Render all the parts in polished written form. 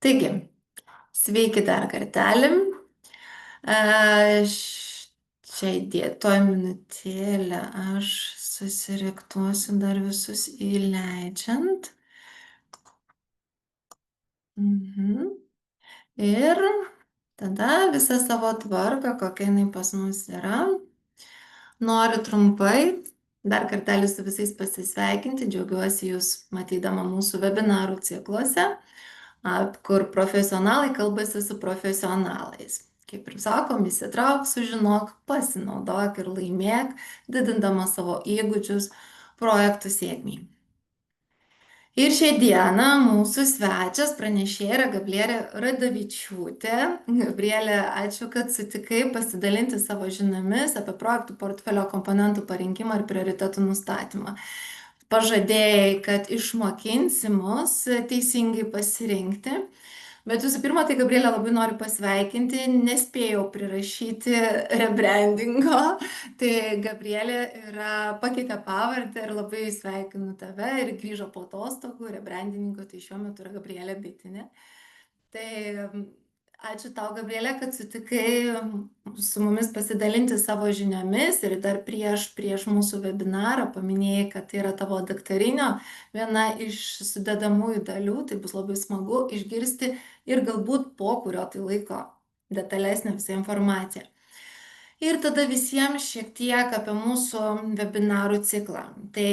Taigi, sveiki dar kartelį. Toj minutėlę aš susiriktuosiu dar visus įleidžiant. Ir tada visą savo tvarką, kokia jinai pas mus yra. Noriu trumpai dar kartelį su visais pasisveikinti. Džiaugiuosi jūs matydama mūsų webinarų cikluose, kur profesionalai kalbasi su profesionalais. Kaip ir sakom, įsitrauk, sužinok, pasinaudok ir laimėk, didindama savo įgūdžius projektų sėkmei. Ir šią dieną mūsų svečias pranešėja yra Gabrielė Radavičiūtė. Gabrielė, ačiū, kad sutikai pasidalinti savo žiniomis apie projektų portfelio komponentų parinkimą ir prioritetų nustatymą. Pažadėjai, kad išmokinsi mus teisingai pasirinkti. Bet visų pirma, tai Gabrielė labai noriu pasveikinti, nespėjau prirašyti rebrandingo, tai Gabrielė pakeitė pavardę ir labai sveikinu tave ir grįžo po atostogų rebrandingo, tai šiuo metu yra Gabrielė Bitinė. Tai ačiū tau, Gabrielė, kad sutikai su mumis pasidalinti savo žiniomis ir dar prieš mūsų webinarą paminėjai, kad tai yra tavo daktarinio viena iš sudedamųjų dalių, tai bus labai smagu išgirsti ir galbūt po kurio tai laiko detalesnė visa informacija. Ir tada visiems šiek tiek apie mūsų webinarų ciklą. Tai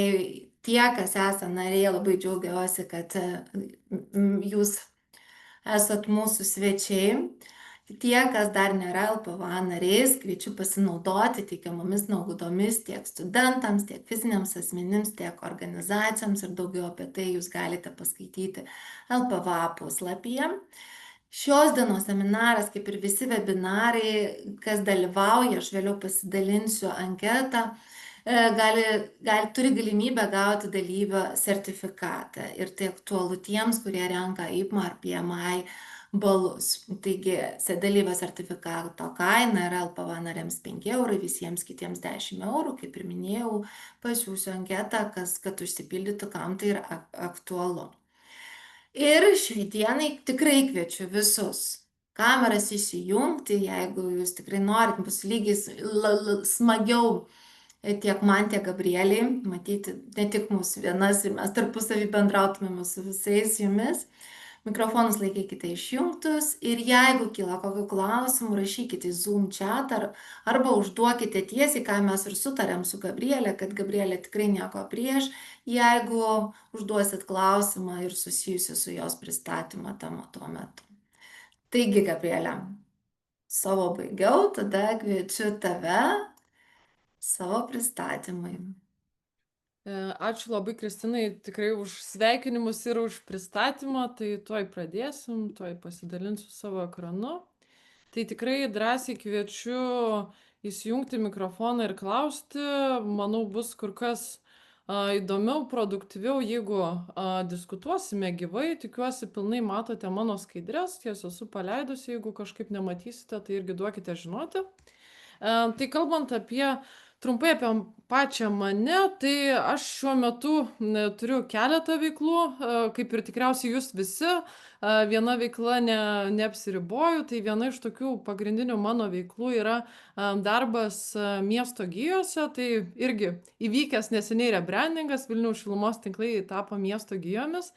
tie, kas esate nariai, labai džiaugiuosi, kad jūs esat mūsų svečiai. Tie, kas dar nėra LPVA nariais, kviečiu pasinaudoti teikiamomis naudomis tiek studentams, tiek fiziniams asmenims, tiek organizacijoms ir daugiau apie tai jūs galite paskaityti LPVA puslapyje. Šios dienos seminaras, kaip ir visi webinarai, kas dalyvauja, aš vėliau pasidalinsiu anketą, turi galimybę gauti dalyvio sertifikatą. Ir tai aktualu tiems, kurie renka IPMA ar PMI balus. Taigi, dalyvio sertifikato kaina yra LPVA nariams 5 eurai, visiems kitiems 10 eurų. Kaip ir minėjau, pasiūsiu anketą, kad užsipildytų, kam tai yra aktualu. Ir šiai dienai tikrai kviečiu visus kameras įsijungti, jeigu jūs tikrai norit, bus lygiai smagiau tiek man, tiek Gabrieliai, matyti ne tik mūsų vienas ir mes tarpusavį bendrautumėme su visais jumis. Mikrofonus laikykite išjungtus ir jeigu kyla kokių klausimų, rašykite į Zoom chat arba užduokite tiesiai, ką mes ir sutarėm su Gabrielė, kad Gabrielė tikrai nieko prieš, jeigu užduosit klausimą ir susijusi su jos pristatymo tema tuo metu. Taigi, Gabrielė, savo baigiau, tada kviečiu tave savo pristatymui. Ačiū labai, Kristinai, tikrai už sveikinimus ir už pristatymą, tai tuoj pradėsim, tuoj pasidalinsiu savo ekranu. Tai tikrai drąsiai kviečiu įsijungti mikrofoną ir klausti, manau, bus kur kas įdomiau, produktyviau, jeigu diskutuosime gyvai. Tikiuosi, pilnai matote mano skaidres, jas esu paleidusi, jeigu kažkaip nematysite, tai irgi duokite žinoti. Tai kalbant trumpai apie pačią mane, tai aš šiuo metu turiu keletą veiklų, kaip ir tikriausiai jūs visi, viena veikla neapsiriboju, tai viena iš tokių pagrindinių mano veiklų yra darbas miesto gijose, tai irgi įvykęs neseniai rebrandingas, Vilniaus šilumos tinklai tapo miesto gijomis,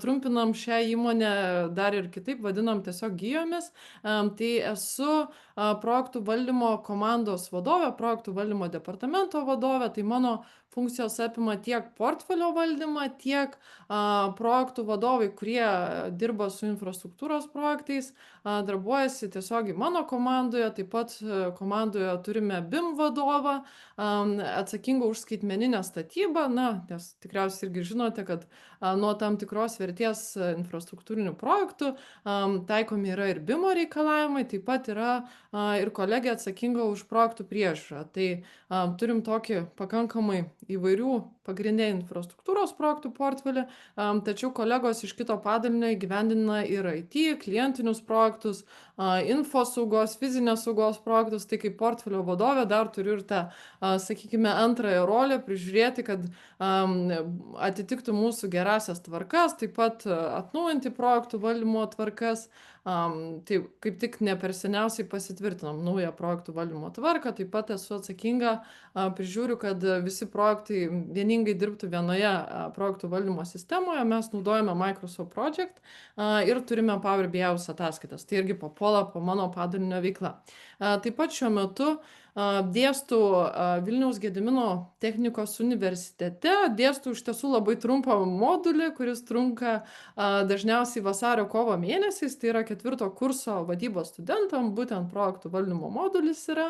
trumpinam šią įmonę dar ir kitaip, vadinam tiesiog gijomis, tai esu projektų valdymo komandos vadovė, projektų valdymo departamento vadovė, tai mano funkcijos apima tiek portfelio valdymą, tiek projektų vadovai, kurie dirba su infrastruktūros projektais, darbuojasi tiesiogiai mano komandoje, taip pat komandoje turime BIM vadovą, atsakingą už skaitmeninę statybą, nes tikriausiai irgi žinote, kad nuo tam tikros vertės infrastruktūrinių projektų taikomi yra ir BIMO reikalavimai, taip pat yra ir kolegė atsakinga už projektų priežiūrą. Tai turim tokį pakankamai įvairių pagrinde infrastruktūros projektų portfelį, tačiau kolegos iš kito padalinio įgyvendina ir IT, klientinius projektus, infosaugos, fizinės saugos projektus. Tai kaip portfelio vadovė dar turiu ir tą, sakykime, antrąją rolę prižiūrėti, kad atitiktų mūsų gerasias tvarkas, taip pat atnaujinti projektų valdymo tvarkas. Tai kaip tik ne per seniausiai pasitvirtinom naują projektų valdymo tvarką, taip pat esu atsakinga, prižiūriu, kad visi projektai vieningai dirbtų vienoje projektų valdymo sistemoje. Mes naudojame Microsoft Project ir turime Power BI ataskaitas. Tai irgi papuola po mano padalinio veikla. Taip pat šiuo metu dėstau Vilniaus Gedimino technikos universitete, dėstau iš tiesų labai trumpą modulį, kuris trunka dažniausiai vasario-kovo mėnesiais, tai yra 4 kurso vadybos studentam, būtent projektų valdymo modulis yra.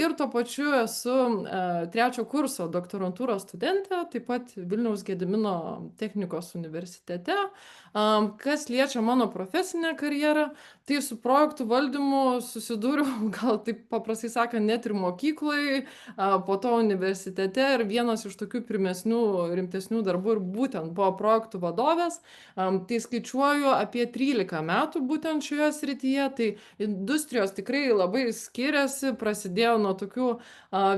Ir tuo pačiu esu 3 kurso doktorantūros studentė, taip pat Vilniaus Gedimino technikos universitete. Kas liečia mano profesinę karjerą, tai su projektų valdymu susidūriau, gal taip paprastai sakant, net ir mokyklai, po to universitete, ir vienas iš tokių pirmesnių, rimtesnių darbų ir būtent buvo projektų vadovės. Tai skaičiuoju apie 13 metų būtent šioje srityje, tai industrijos tikrai labai skiriasi, prasidėjo nuo tokių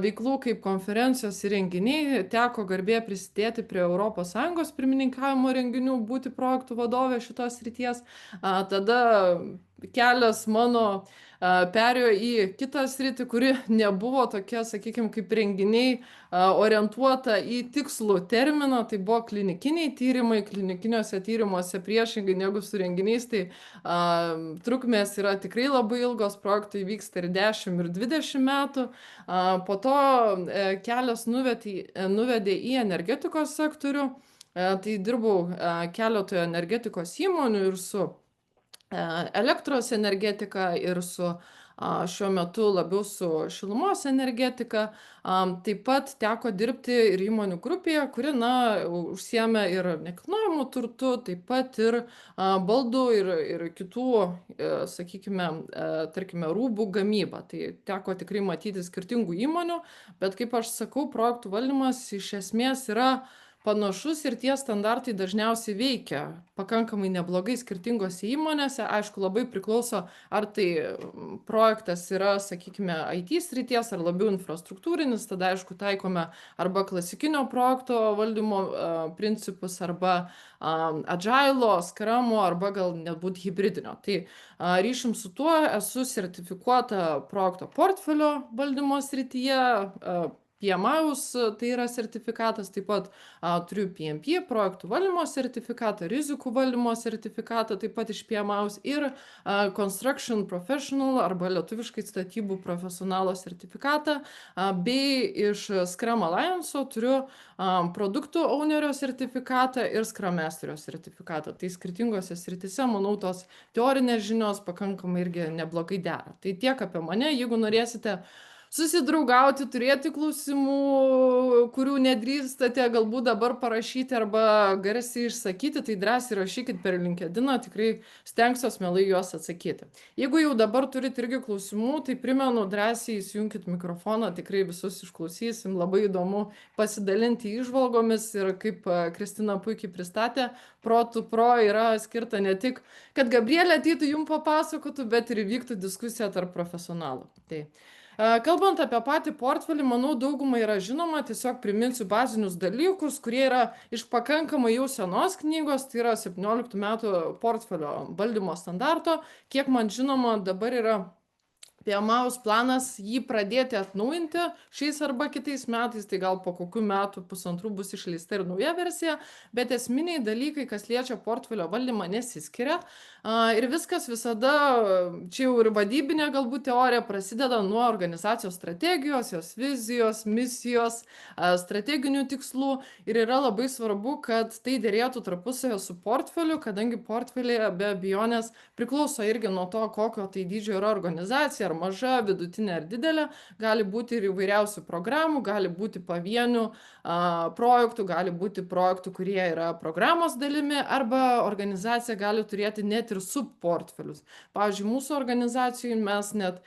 veiklų kaip konferencijos ir renginiai, teko garbė prisidėti prie ES pirmininkavimo renginių, būti projektų vadovė šitos srities. Tada kelias mano perėjo į kitą sritį, kuri nebuvo tokia, sakykime, kaip renginiai, orientuota į tikslų terminą. Tai buvo klinikiniai tyrimai. Klinikiniuose tyrimuose priešingai negu su renginiais, tai trukmės yra tikrai labai ilgos, projektai vyksta ir 10 ir 20 metų. Po to kelias nuvedė į energetikos sektorių. Tai dirbau keletoje energetikos įmonių ir su elektros energetika, ir su šiuo metu labiau su šilumos energetika. Taip pat teko dirbti ir įmonių grupėje, kuri užsiėmė ir nekilnojamu turtu, taip pat ir baldų ir kitų, sakykime, tarkime, rūbų gamybą. Tai teko tikrai matyti skirtingų įmonių, bet kaip aš sakau, projektų valdymas iš esmės yra panašus ir tie standartai dažniausiai veikia pakankamai neblogai skirtingose įmonėse. Aišku, labai priklauso, ar tai projektas yra, sakykime, IT srities, ar labiau infrastruktūrinis. Tada, aišku, taikome arba klasikinio projekto valdymo principus, arba agilo, skramo, arba gal nebūt hibridinio. Tai ryšim su tuo, esu sertifikuota projekto portfelio valdymo srityje, PMAUS, tai yra sertifikatas, taip pat turiu PMP, projektų valdymo sertifikatą, rizikų valdymo sertifikatą, taip pat iš PMAUS, ir Construction Professional, arba lietuviškai statybų profesionalo sertifikatą, bei iš Scrum Alliance turiu produktų ownerio sertifikatą ir Scrum Masterio sertifikatą. Tai skirtingose srityse, manau, tos teorinės žinios pakankamai irgi neblogai dera. Tai tiek apie mane. Jeigu norėsite susidraugauti, turėti klausimų, kurių nedrįstate galbūt dabar parašyti arba garsiai išsakyti, tai drąsiai rašykit per LinkedIną, tikrai stengsiuos mielai juos atsakyti. Jeigu jau dabar turit irgi klausimų, tai primenu, drąsiai įsijunkit mikrofoną, tikrai visus išklausysim, labai įdomu pasidalinti įžvalgomis. Ir kaip Kristina puikiai pristatė, Protų Pro yra skirta ne tik, kad Gabrielė ateitų jums papasakotų, bet ir įvyktų diskusija tarp profesionalų. Tai kalbant apie patį portfelį, manau, daugumai yra žinoma. Tiesiog priminsiu bazinius dalykus, kurie yra iš pakankamai jau senos knygos, tai yra 17 metų portfelio valdymo standarto. Kiek man žinoma, dabar yra PMAUS planas jį pradėti atnaujinti šiais arba kitais metais, tai gal po kokių metų, pusantrų, bus išleista ir nauja versija, bet esminiai dalykai, kas liečia portfelio valdymą, nesiskiria. Ir viskas visada, čia jau ir vadybinė galbūt teorija, prasideda nuo organizacijos strategijos, jos vizijos, misijos, strateginių tikslų, ir yra labai svarbu, kad tai dėrėtų tarpusavio su portfeliu, kadangi portfelėje be abejonės priklauso irgi nuo to, kokio tai dydžio yra organizacija, ar maža, vidutinė ar didelė, gali būti ir įvairiausių programų, gali būti pavienių projektų, gali būti projektų, kurie yra programos dalimi, arba organizacija gali turėti net ir subportfelius. Pavyzdžiui, mūsų organizacijai mes net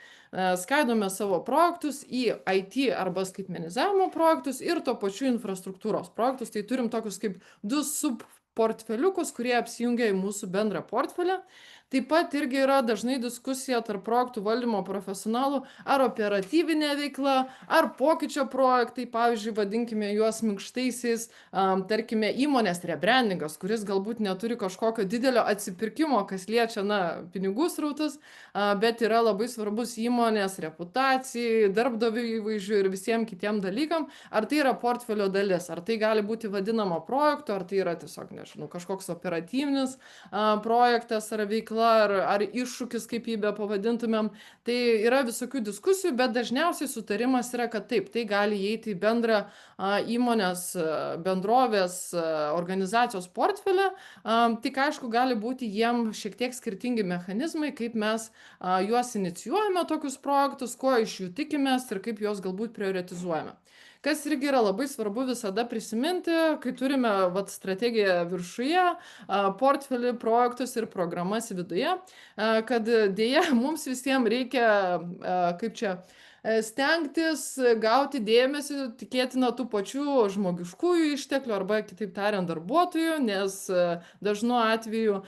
skaidome savo projektus į IT arba skaitmenizavimo projektus ir tuo pačiu infrastruktūros projektus. Tai turim tokius kaip du subportfeliukus, kurie apsijungia į mūsų bendrą portfelį. Taip pat irgi yra dažnai diskusija tarp projektų valdymo profesionalų, ar operatyvinė veikla, ar pokyčio projektai, pavyzdžiui, vadinkime juos minkštaisiais, tarkime, įmonės rebrandingas, kuris galbūt neturi kažkokio didelio atsipirkimo, kas liečia, pinigų srautus, bet yra labai svarbus įmonės reputacijai, darbdavių įvaizdžiui ir visiems kitiem dalykam. Ar tai yra portfelio dalis, ar tai gali būti vadinama projektu, ar tai yra tiesiog, nežinau, kažkoks operatyvinis projektas ar veikla, ar iššūkis, kaip jį be pavadintumėm. Tai yra visokių diskusijų, bet dažniausiai sutarimas yra, kad taip, tai gali įeiti į bendrą įmonės, bendrovės, organizacijos portfelį. Tik aišku, gali būti jiem šiek tiek skirtingi mechanizmai, kaip mes juos inicijuojame tokius projektus, ko iš jų tikimės ir kaip juos galbūt prioritizuojame. Kas irgi yra labai svarbu visada prisiminti, kai turime strategiją viršuje, portfelį, projektus ir programas viduje, kad dėja mums visiems reikia, stengtis gauti dėmesį, tikėtina tų pačių žmogiškųjų išteklių arba, kitaip tariant, darbuotojų, nes dažnu atveju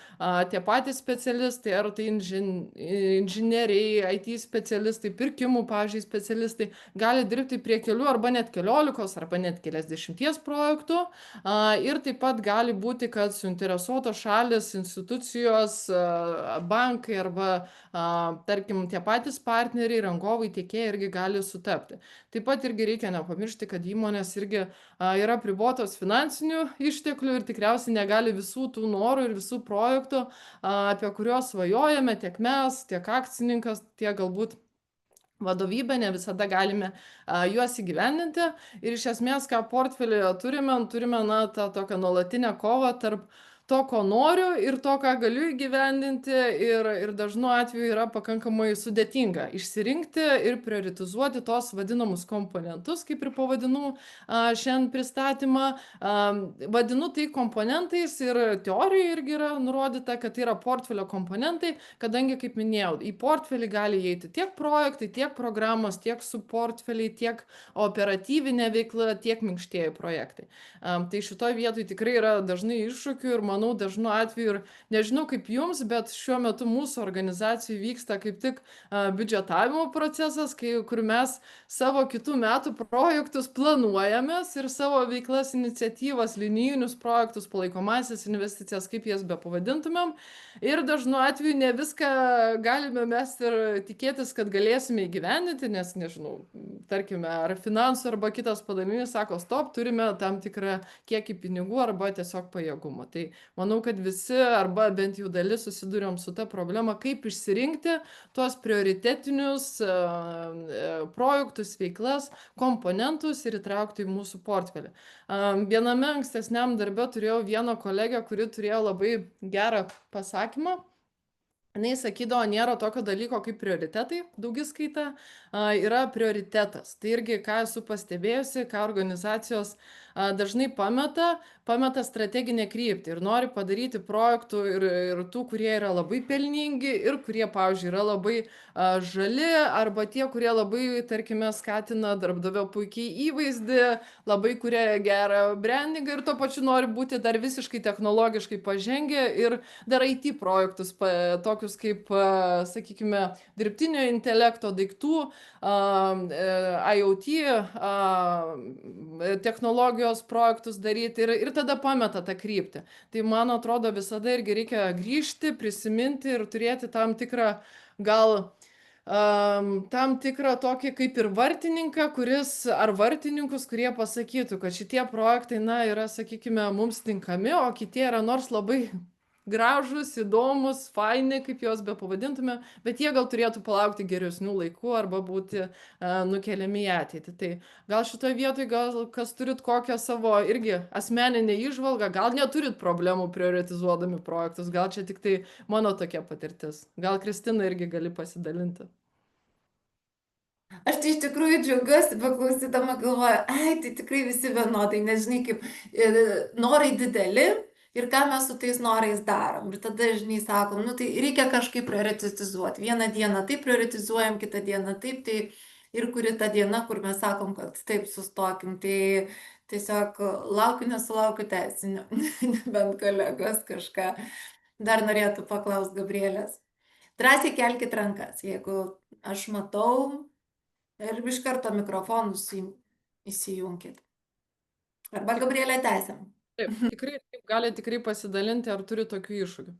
tie patys specialistai, ar tai inžinieriai, IT specialistai, pirkimų, pavyzdžiui, specialistai, gali dirbti prie kelių arba net 15 arba net keliasdešimties projektų. Ir taip pat gali būti, kad suinteresuotos šalis, institucijos, bankai arba, tarkim, tie patys partneriai, rangovai, tiekėjai irgi gali sutapti. Taip pat irgi reikia nepamiršti, kad įmonės irgi yra apribotos finansinių išteklių ir tikriausiai negali visų tų norų ir visų projektų, apie kuriuos svajojame, tiek mes, tiek akcininkas, tiek galbūt vadovybė, ne visada galime juos įgyvendinti. Ir iš esmės, ką portfelėje turime tą tokią nuolatinę kovą tarp to, ko noriu ir to, ką galiu įgyvendinti, ir dažnu atveju yra pakankamai sudėtinga išsirinkti ir prioritizuoti tos vadinamus komponentus, kaip ir pavadinu šiandien pristatymą. Vadinu tai komponentais ir teorijoje irgi yra nurodyta, kad tai yra portfelio komponentai, kadangi, kaip minėjau, į portfelį gali įeiti tiek projektai, tiek programos, tiek subportfeliai, tiek operatyvinė veikla, tiek minkštieji projektai. Tai šitoje vietoje tikrai yra dažnai iššūkių ir manau, dažnu atveju, ir nežinau kaip jums, bet šiuo metu mūsų organizacijai vyksta kaip tik biudžetavimo procesas, kur mes savo kitų metų projektus planuojamės ir savo veiklas, iniciatyvas, linijinius projektus, palaikomąsias investicijas, kaip jas be pavadintumėm. Ir dažnu atveju ne viską galime mes ir tikėtis, kad galėsime įgyvendinti, nes, nežinau, tarkime, ar finansų arba kitas padalinys sako, stop, turime tam tikrą kiekį pinigų arba tiesiog pajėgumą. Tai manau, kad visi arba bent jau dalis susiduriam su ta problema, kaip išsirinkti tuos prioritetinius projektus, veiklas, komponentus ir įtraukti į mūsų portfelį. Viename ankstesniam darbe turėjau vieną kolegę, kuri turėjo labai gerą pasakymą. Jis sakydavo, nėra tokio dalyko kaip prioritetai, daugiskaita, yra prioritetas. Tai irgi, ką esu pastebėjusi, ką organizacijos dažnai pameta strateginę kryptį ir nori padaryti projektų ir tų, kurie yra labai pelningi ir kurie, pavyzdžiui, yra labai žali, arba tie, kurie labai, tarkime, skatina darbdavio puikiai įvaizdį, labai kuria gerą brandingą ir tuo pačiu nori būti dar visiškai technologiškai pažengę ir dar IT projektus, tokius kaip, sakykime, dirbtinio intelekto daiktų, IoT technologijos projektus daryti ir tada pameta tą kryptį. Tai man atrodo visada irgi reikia grįžti, prisiminti ir turėti tam tikrą tam tikrą tokį kaip ir vartininką, ar vartininkus, kurie pasakytų, kad šitie projektai, yra, sakykime, mums tinkami, o kitie yra nors labai gražus, įdomus, faini, kaip juos be pavadintume, bet jie gal turėtų palaukti geresnių laikų arba būti nukeliami į ateitį. Tai gal šitoje vietoje, gal kas turit kokią savo irgi asmeninę įžvalgą, gal neturit problemų prioritizuodami projektus, gal čia tik tai mano tokia patirtis. Gal Kristina irgi gali pasidalinti. Aš tai iš tikrųjų džiaugiuosi, beklausydama galvoju, ai, tai tikrai visi vienodai, nežinai, kaip norai dideli ir ką mes su tais norais darom. Ir tada, žinai, sakom, nu tai reikia kažkaip prioritizuoti. Vieną dieną taip prioritizuojam, kitą dieną taip, tai ir kuri ta diena, kur mes sakom, kad taip sustokim, tai tiesiog laukiu, nesulaukiu teisinio, bent kolegos kažką dar norėtų paklausti Gabrielės. Drąsiai kelkit rankas, jeigu aš matau. Ir iš karto mikrofonus įsijunkit. Arba Tik Gabrielė tęsiam. taip, tikrai taip gali tikrai pasidalinti, ar turi tokių iššūkių.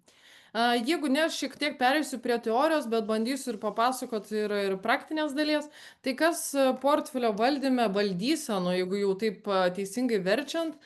Jeigu ne, aš šiek tiek pereisiu prie teorijos, bet bandysiu ir papasakoti ir praktinės dalies. Tai kas portfelio valdyme, valdyseno, jeigu jau taip teisingai verčiant,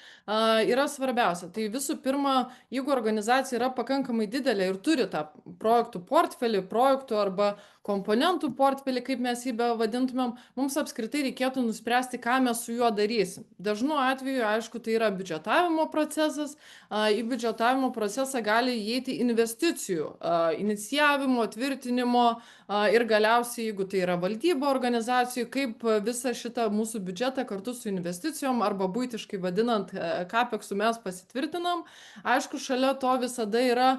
yra svarbiausia. Tai visų pirma, jeigu organizacija yra pakankamai didelė ir turi tą projektų portfelį, projektų arba komponentų portfelį, kaip mes jį bevadintumėm, mums apskritai reikėtų nuspręsti, ką mes su juo darysim. Dažnu atveju, aišku, tai yra biudžetavimo procesas. Į biudžetavimo procesą gali įeiti investicijų, inicijavimo, tvirtinimo ir galiausiai, jeigu tai yra valdyba organizacijų, kaip visą šitą mūsų biudžetą kartu su investicijom arba buitiškai vadinant CAPEX mes pasitvirtinam. Aišku, šalia to visada yra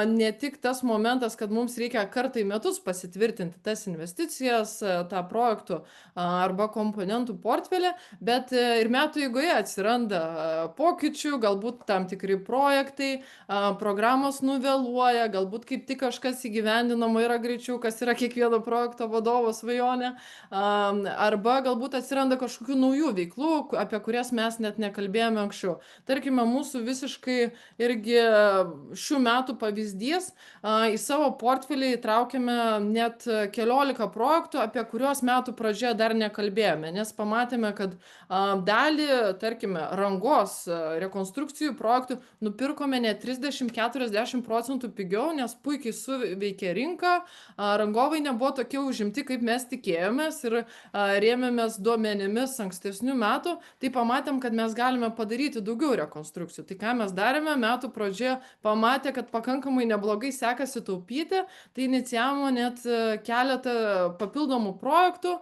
ne tik tas momentas, kad mums reikia kartą į metus pasitvirtinti tas investicijas, tą projektų arba komponentų portfelį, bet ir metų eigoje atsiranda pokyčių, galbūt tam tikri projektai, programos nuvėluoja, galbūt kaip tik kažkas įgyvendinama yra greičiau, kas yra kiekvieno projekto vadovo svajonė, arba galbūt atsiranda kažkokių naujų veiklų, apie kurias mes net nekalbėjome anksčiau. Tarkime, mūsų visiškai irgi šių metų pavyzdys, į savo portfelį įtraukėme net keliolika projektų, apie kuriuos metų pradžioje dar nekalbėjome, nes pamatėme, kad dalį, tarkime, rangos rekonstrukcijų projektų nupirkome net 30-40% pigiau, nes puikiai suveikė rinka, rangovai nebuvo tokie užimti, kaip mes tikėjomės ir rėmėmės duomenimis ankstesnių metų, tai pamatėm, kad mes galime padaryti daugiau rekonstrukcijų. Tai ką mes darėme metų pradžioje, pamatė, kad pakankamai neblogai sekasi taupyti, tai inicijavome net keletą papildomų projektų,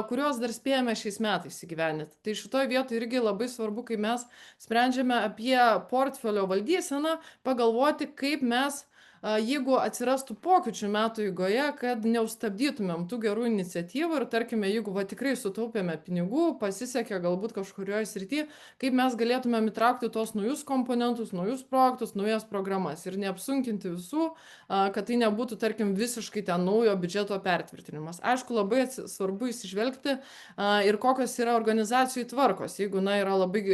kuriuos dar spėjame šiais metais įgyvendinti. Tai šitoje vietoje irgi labai svarbu, kai mes sprendžiame apie portfelio valdyseną, pagalvoti, kaip mes jeigu atsirastų pokyčių metų eigoje, kad neužstabdytumėm tų gerų iniciatyvų ir tarkime, jeigu tikrai sutaupėme pinigų, pasisekė galbūt kažkurioje srityje, kaip mes galėtumėm įtraukti tos naujus komponentus, naujus projektus, naujas programas ir neapsunkinti visų, kad tai nebūtų, tarkim, visiškai ten naujo biudžeto pertvirtinimas. Aišku, labai svarbu įsižvelgti ir kokios yra organizacijų tvarkos. Jeigu yra labai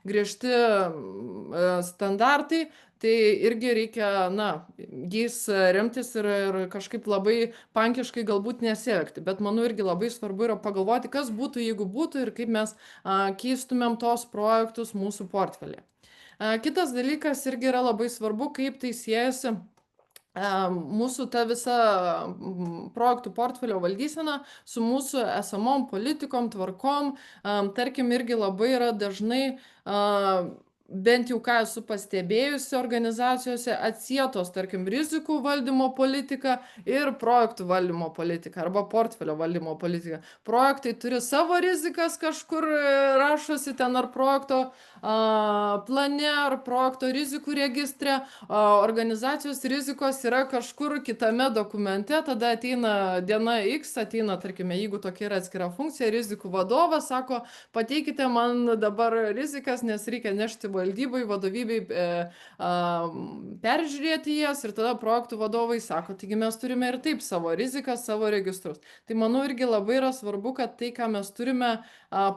griežti standartai, tai irgi reikia, jais remtis ir kažkaip labai pankiškai galbūt nesielgti. Bet manau irgi labai svarbu yra pagalvoti, kas būtų, jeigu būtų ir kaip mes keistumėm tos projektus mūsų portfelį. Kitas dalykas irgi yra labai svarbu, kaip tai siejasi mūsų ta visa projektų portfelio valdysena su mūsų esamom politikom, tvarkom. Tarkim, irgi labai yra dažnai bent jau ką esu pastebėjusi organizacijose, atsietos, tarkim, rizikų valdymo politika ir projektų valdymo politika arba portfelio valdymo politika. Projektai turi savo rizikas kažkur rašosi ten ar projekto plane, ar projekto rizikų registre, organizacijos rizikos yra kažkur kitame dokumente, tada ateina diena X, ateina, tarkime, jeigu tokia yra atskira funkcija, rizikų vadovas sako, pateikite man dabar rizikas, nes reikia nešti valdybai, vadovybei peržiūrėti jas ir tada projektų vadovai sako, taigi mes turime ir taip savo rizikas, savo registrus. Tai manau irgi labai yra svarbu, kad tai, ką mes turime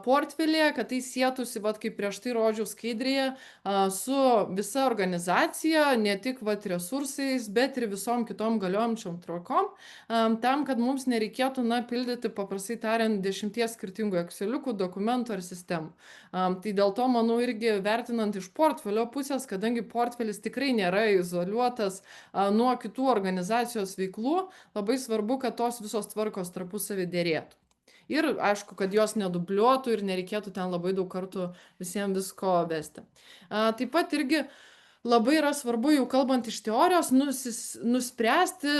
portfelėje, kad tai sėtųsi, kaip prieš tai rodžiau skaidrėje, su visa organizacija, ne tik resursais, bet ir visom kitom galiojančiom tvarkom, tam, kad mums nereikėtų, pildyti, paprastai tariant, 10 skirtingų Exceliukų, dokumentų ar sistemų. Tai dėl to, manau, irgi vertinant iš portfelio pusės, kadangi portfelis tikrai nėra izoliuotas nuo kitų organizacijos veiklų, labai svarbu, kad tos visos tvarkos tarpusavį dėrėtų. Ir aišku, kad jos nedubliuotų ir nereikėtų ten labai daug kartų visiems visko vesti. Taip pat irgi Labai yra svarbu, jau kalbant iš teorijos, nuspręsti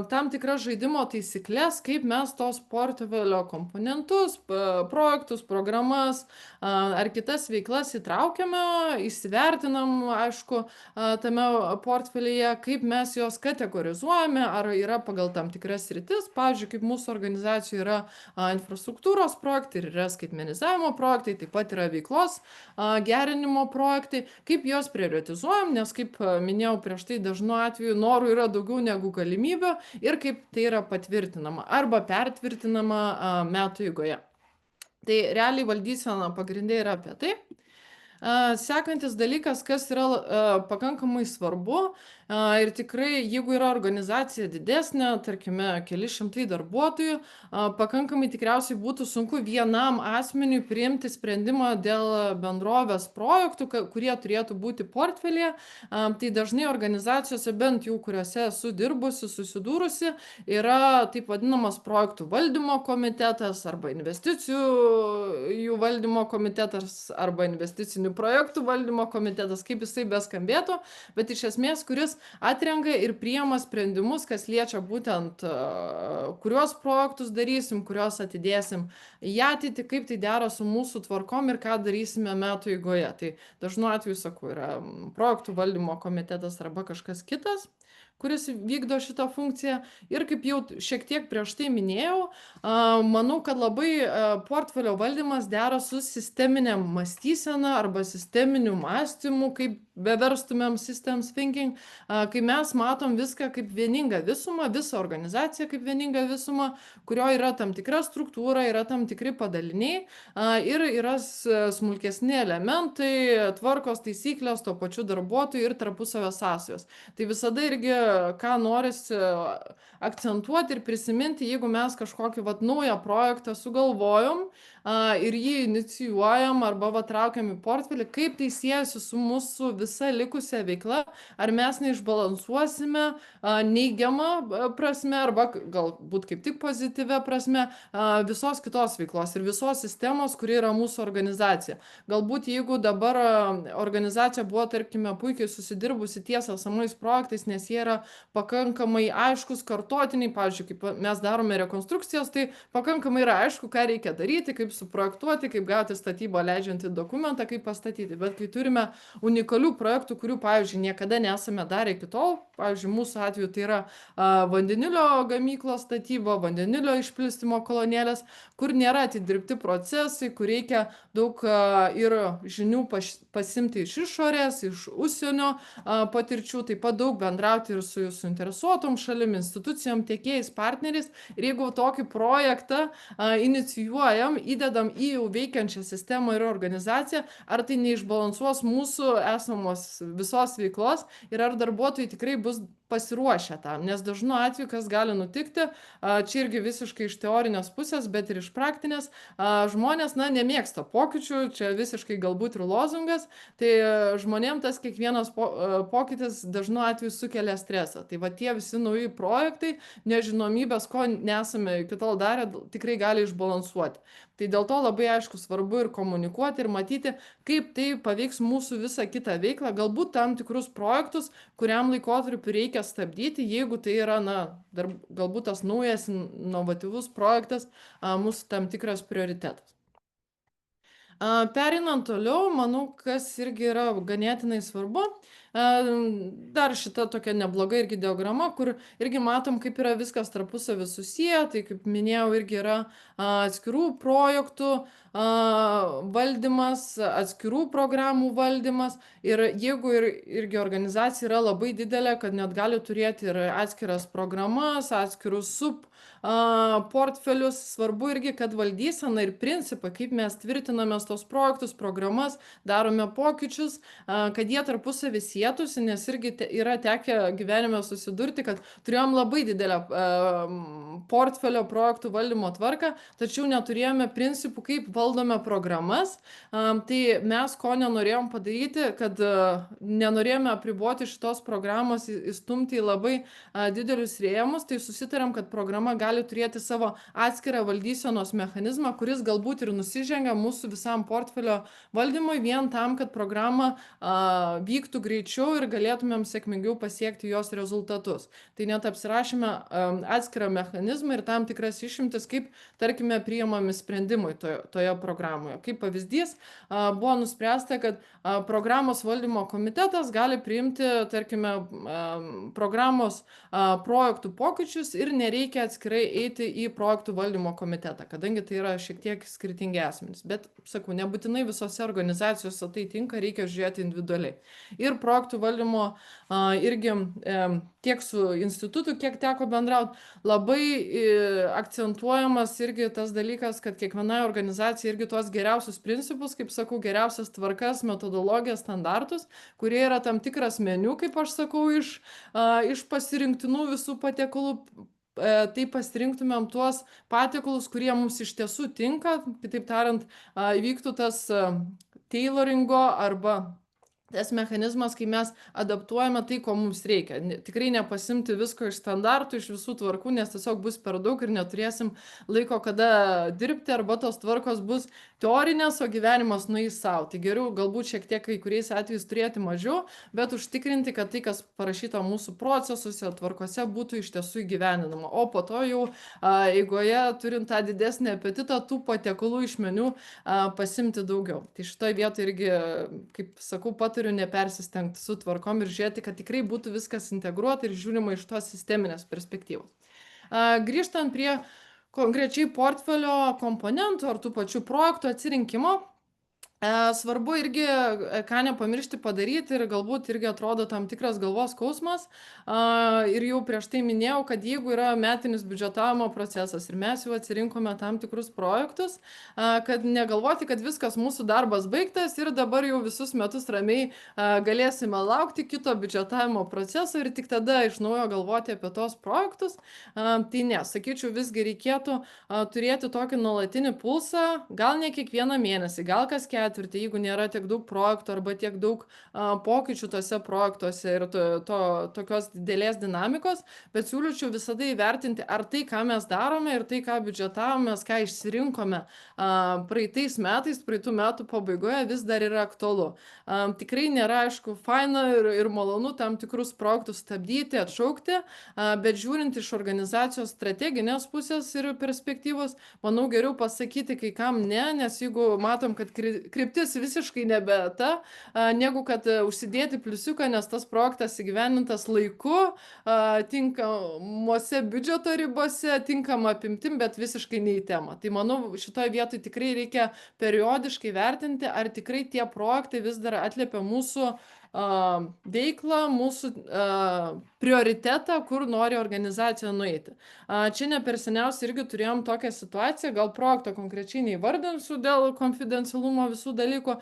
tam tikras žaidimo taisyklės, kaip mes tos portfelio komponentus, projektus, programas ar kitas veiklas įtraukiame, įsivertinam, aišku, tame portfelyje, kaip mes juos kategorizuojame, ar yra pagal tam tikras sritis. Pavyzdžiui, kaip mūsų organizacijoje yra infrastruktūros projektai ir yra skaitmenizavimo projektai, taip pat yra veiklos gerinimo projektai, kaip juos prioritizuojam, nes kaip minėjau prieš tai, dažnu atveju norų yra daugiau negu galimybių ir kaip tai yra patvirtinama arba pertvirtinama metų eigoje. Tai realiai valdysena pagrindė yra apie tai. Sekantis dalykas, kas yra pakankamai svarbu ir tikrai, jeigu yra organizacija didesnė, tarkime, keli šimtai darbuotojų, pakankamai tikriausiai būtų sunku vienam asmeniui priimti sprendimą dėl bendrovės projektų, kurie turėtų būti portfelyje. Tai dažnai organizacijose, bent jau kuriuose esu dirbusi, susidūrusi, yra taip vadinamas projektų valdymo komitetas arba investicijų valdymo komitetas arba investicinių projektų valdymo komitetas, kaip jisai beskambėtų, bet iš esmės, kuris atrenka ir priima sprendimus, kas liečia būtent kuriuos projektus darysim, kuriuos atidėsim į ateitį, kaip tai dera su mūsų tvarkom ir ką darysime metų eigoje. Tai dažnu atveju, sakau, yra projektų valdymo komitetas arba kažkas kitas, kuris vykdo šitą funkciją. Ir kaip jau šiek tiek prieš tai minėjau, manau, kad labai portfelio valdymas dera su sisteminė mąstysena arba sisteminiu mąstymu, kaip beverstumėm systems thinking, kai mes matom viską kaip vieningą visumą, visą organizaciją kaip vieningą visumą, kurioje yra tam tikra struktūra, yra tam tikri padaliniai ir yra smulkesni elementai, tvarkos, taisyklės, tuo pačiu darbuotojų ir tarpusavio sąsajos. Tai visada irgi, ką norisi akcentuoti ir prisiminti, jeigu mes kažkokį naują projektą sugalvojom ir jį inicijuojam arba traukiam į portfelį, kaip tai siejasi su mūsų visa likusia veikla, ar mes neišbalansuosime neigiamą prasme arba galbūt kaip tik pozityvę prasme visos kitos veiklos ir visos sistemos, kuri yra mūsų organizacija. Galbūt jeigu dabar organizacija buvo, tarkime, puikiai susidirbusi ties esamais projektais, nes jie yra pakankamai aiškus, kartotiniai, pavyzdžiui, kaip mes darome rekonstrukcijas, tai pakankamai yra aišku, ką reikia daryti, kaip suprojektuoti, kaip gauti statybą leidžiantį dokumentą, kaip pastatyti. Bet kai turime unikalių projektų, kurių, pavyzdžiui, niekada nesame darę iki tol, pavyzdžiui, mūsų atveju tai yra vandenilio gamyklos statyba, vandenilio išpilstymo kolonėlės, kur nėra atidirbti procesai, kur reikia daug ir žinių pasimti iš išorės, iš užsienio patirčių, taip pat daug bendrauti ir su suinteresuotom šalim, institucijom, tiekėjais, partneriais. Ir jeigu tokį projektą inicijuojam, įdedam į jau veikiančią sistemą ir organizaciją, ar tai neišbalansuos mūsų esamos visos veiklos ir ar darbuotojai tikrai bus pasiruošę tam, nes dažnu atveju, kas gali nutikti, čia irgi visiškai iš teorinės pusės, bet ir iš praktinės, žmonės, nemėgsta pokyčių, čia visiškai galbūt ir lozungas, tai žmonėm tas kiekvienas pokytis dažnu atveju sukelia stresą. Tai va tie visi nauji projektai, nežinomybės, ko nesame iki tol darę, tikrai gali išbalansuoti. Tai dėl to labai aišku svarbu ir komunikuoti ir matyti, kaip tai paveiks mūsų visą kitą veiklą, galbūt tam tikrus projektus, kuriam laikotarpiu reikia stabdyti, jeigu tai yra, galbūt tas naujas, inovatyvus projektas, mūsų tam tikras prioritetas. Pereinant toliau, manau, kas irgi yra ganėtinai svarbu, dar šita tokia nebloga irgi diagrama, kur irgi matom, kaip yra viskas tarpusavy susiję, tai kaip minėjau, irgi yra atskirų projektų valdymas, atskirų programų valdymas ir jeigu irgi organizacija yra labai didelė, kad net gali turėti ir atskiras programas, atskirus portfelius, svarbu irgi, kad valdysena ir principai, kaip mes tvirtinamės tos projektus, programas, darome pokyčius, kad jie tarpusavį sietųsi, nes irgi yra tekę gyvenime susidurti, kad turėjom labai didelę portfelio projektų valdymo tvarką, tačiau neturėjome principų, kaip valdome programas. Tai mes ko nenorėjom padaryti, kad nenorėjome apriboti šitos programos, įstumti į labai didelius rėmus, tai susitarėm, kad programa gali turėti savo atskirą valdysenos mechanizmą, kuris galbūt ir nusižengia mūsų visam portfelio valdymui vien tam, kad programa vyktų greičiau greičiau ir galėtumėm sėkmingiau pasiekti jos rezultatus. Tai net apsirašėme atskirą mechanizmą ir tam tikras išimtis, kaip, tarkime, priimami sprendimai toje programoje. Kaip pavyzdys, buvo nuspręsta, kad programos valdymo komitetas gali priimti, tarkime, programos projektų pokyčius ir nereikia atskirai eiti į projektų valdymo komitetą, kadangi tai yra šiek tiek skirtingi asmenys. Bet, sakau, nebūtinai visose organizacijose tai tinka, reikia žiūrėti individualiai. Ir projektų valdymo irgi tiek su institutu, kiek teko bendrauti, labai akcentuojamas irgi tas dalykas, kad kiekvienai organizacijai irgi tuos geriausius principus, kaip sakau, geriausias tvarkas, metodologijas, standartus, kurie yra tam tikras meniu, kaip aš sakau, iš pasirinktinų visų patiekalų, tai pasirinktumėm tuos patiekalus, kurie mums iš tiesų tinka, kitaip tariant, įvyktų tas tailoringo arba tas mechanizmas, kai mes adaptuojame tai, ko mums reikia. Tikrai nepasimti visko iš standartų, iš visų tvarkų, nes tiesiog bus per daug ir neturėsim laiko, kada dirbti, arba tos tvarkos bus teorinės, o gyvenimas nueis savo. Tai geriau galbūt šiek tiek kai kuriais atvejais turėti mažiau, bet užtikrinti, kad tai, kas parašyta mūsų procesuose, tvarkose, būtų iš tiesų įgyveninama. O po to jau eigoje, turint tą didesnį apetitą, tų patiekalų iš meniu pasimti daugiau. Tai šitoje vietoje irgi, kaip sakau, patariu nepersistengti su tvarkom ir žiūrėti, kad tikrai būtų viskas integruota ir žiūrima iš tos sisteminės perspektyvos. Grįžtant prie konkrečiai portfelio komponentų ar tų pačių projektų atsirinkimo, svarbu irgi, ką nepamiršti padaryti ir galbūt irgi atrodo tam tikras galvos skausmas. Ir jau prieš tai minėjau, kad jeigu yra metinis biudžetavimo procesas ir mes jau atsirinkome tam tikrus projektus, kad negalvoti, kad viskas mūsų darbas baigtas ir dabar jau visus metus ramiai galėsime laukti kito biudžetavimo proceso ir tik tada iš naujo galvoti apie tos projektus. Tai ne, sakyčiau, visgi reikėtų turėti tokį nuolatinį pulsą, gal ne kiekvieną mėnesį, gal kas ketvirtį, jeigu nėra tiek daug projektų arba tiek daug pokyčių tose projektuose ir tokios didelės dinamikos, bet siūlyčiau visada įvertinti, ar tai, ką mes darome ir tai, ką biudžetavome, ką išsirinkome praeitais metais, praeitų metų pabaigoje, vis dar yra aktualu. Tikrai nėra, aišku, faina ir malonu tam tikrus projektus stabdyti, atšaukti, bet žiūrint iš organizacijos strateginės pusės ir perspektyvos, manau, geriau pasakyti kai kam ne, nes jeigu matom, kad kryptis visiškai nebe ta, negu kad užsidėti pliusiuką, nes tas projektas įgyvenintas laiku, tinkamuose biudžeto ribose, tinkama apimtim, bet visiškai ne į temą. Tai manau, šitoje vietoje tikrai reikia periodiškai vertinti, ar tikrai tie projektai vis dar atliepia mūsų veiklą, mūsų prioritetą, kur nori organizacija nueiti. Čia ne per seniausiai irgi turėjom tokią situaciją, gal projekto konkrečiai neįvardinsiu dėl konfidencialumo visų dalykų,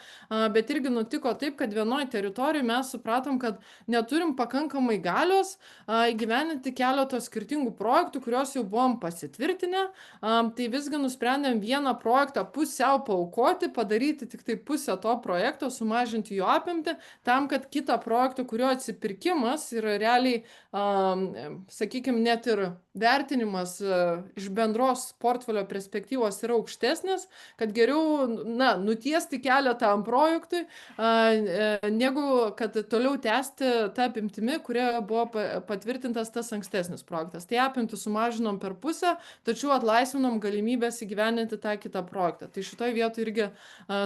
bet irgi nutiko taip, kad vienoje teritorijoje mes supratom, kad neturim pakankamai galios įgyveninti keletos skirtingų projektų, kuriuos jau buvom pasitvirtinę, tai visgi nusprendėm vieną projektą pusiau paaukoti, padaryti tik tai pusę to projekto, sumažinti jo apimtį, tam, kad kitą projektą, kurio atsipirkimas ir realiai, sakykime, net ir vertinimas iš bendros portfelio perspektyvos yra aukštesnis, kad geriau, nutiesti kelią tam projektui, negu kad toliau tęsti tą apimtimi, kuria buvo patvirtintas tas ankstesnis projektas. Tai apimtį sumažinom per pusę, tačiau atlaisvinom galimybės įgyveninti tą kitą projektą. Tai šitoje vietoje irgi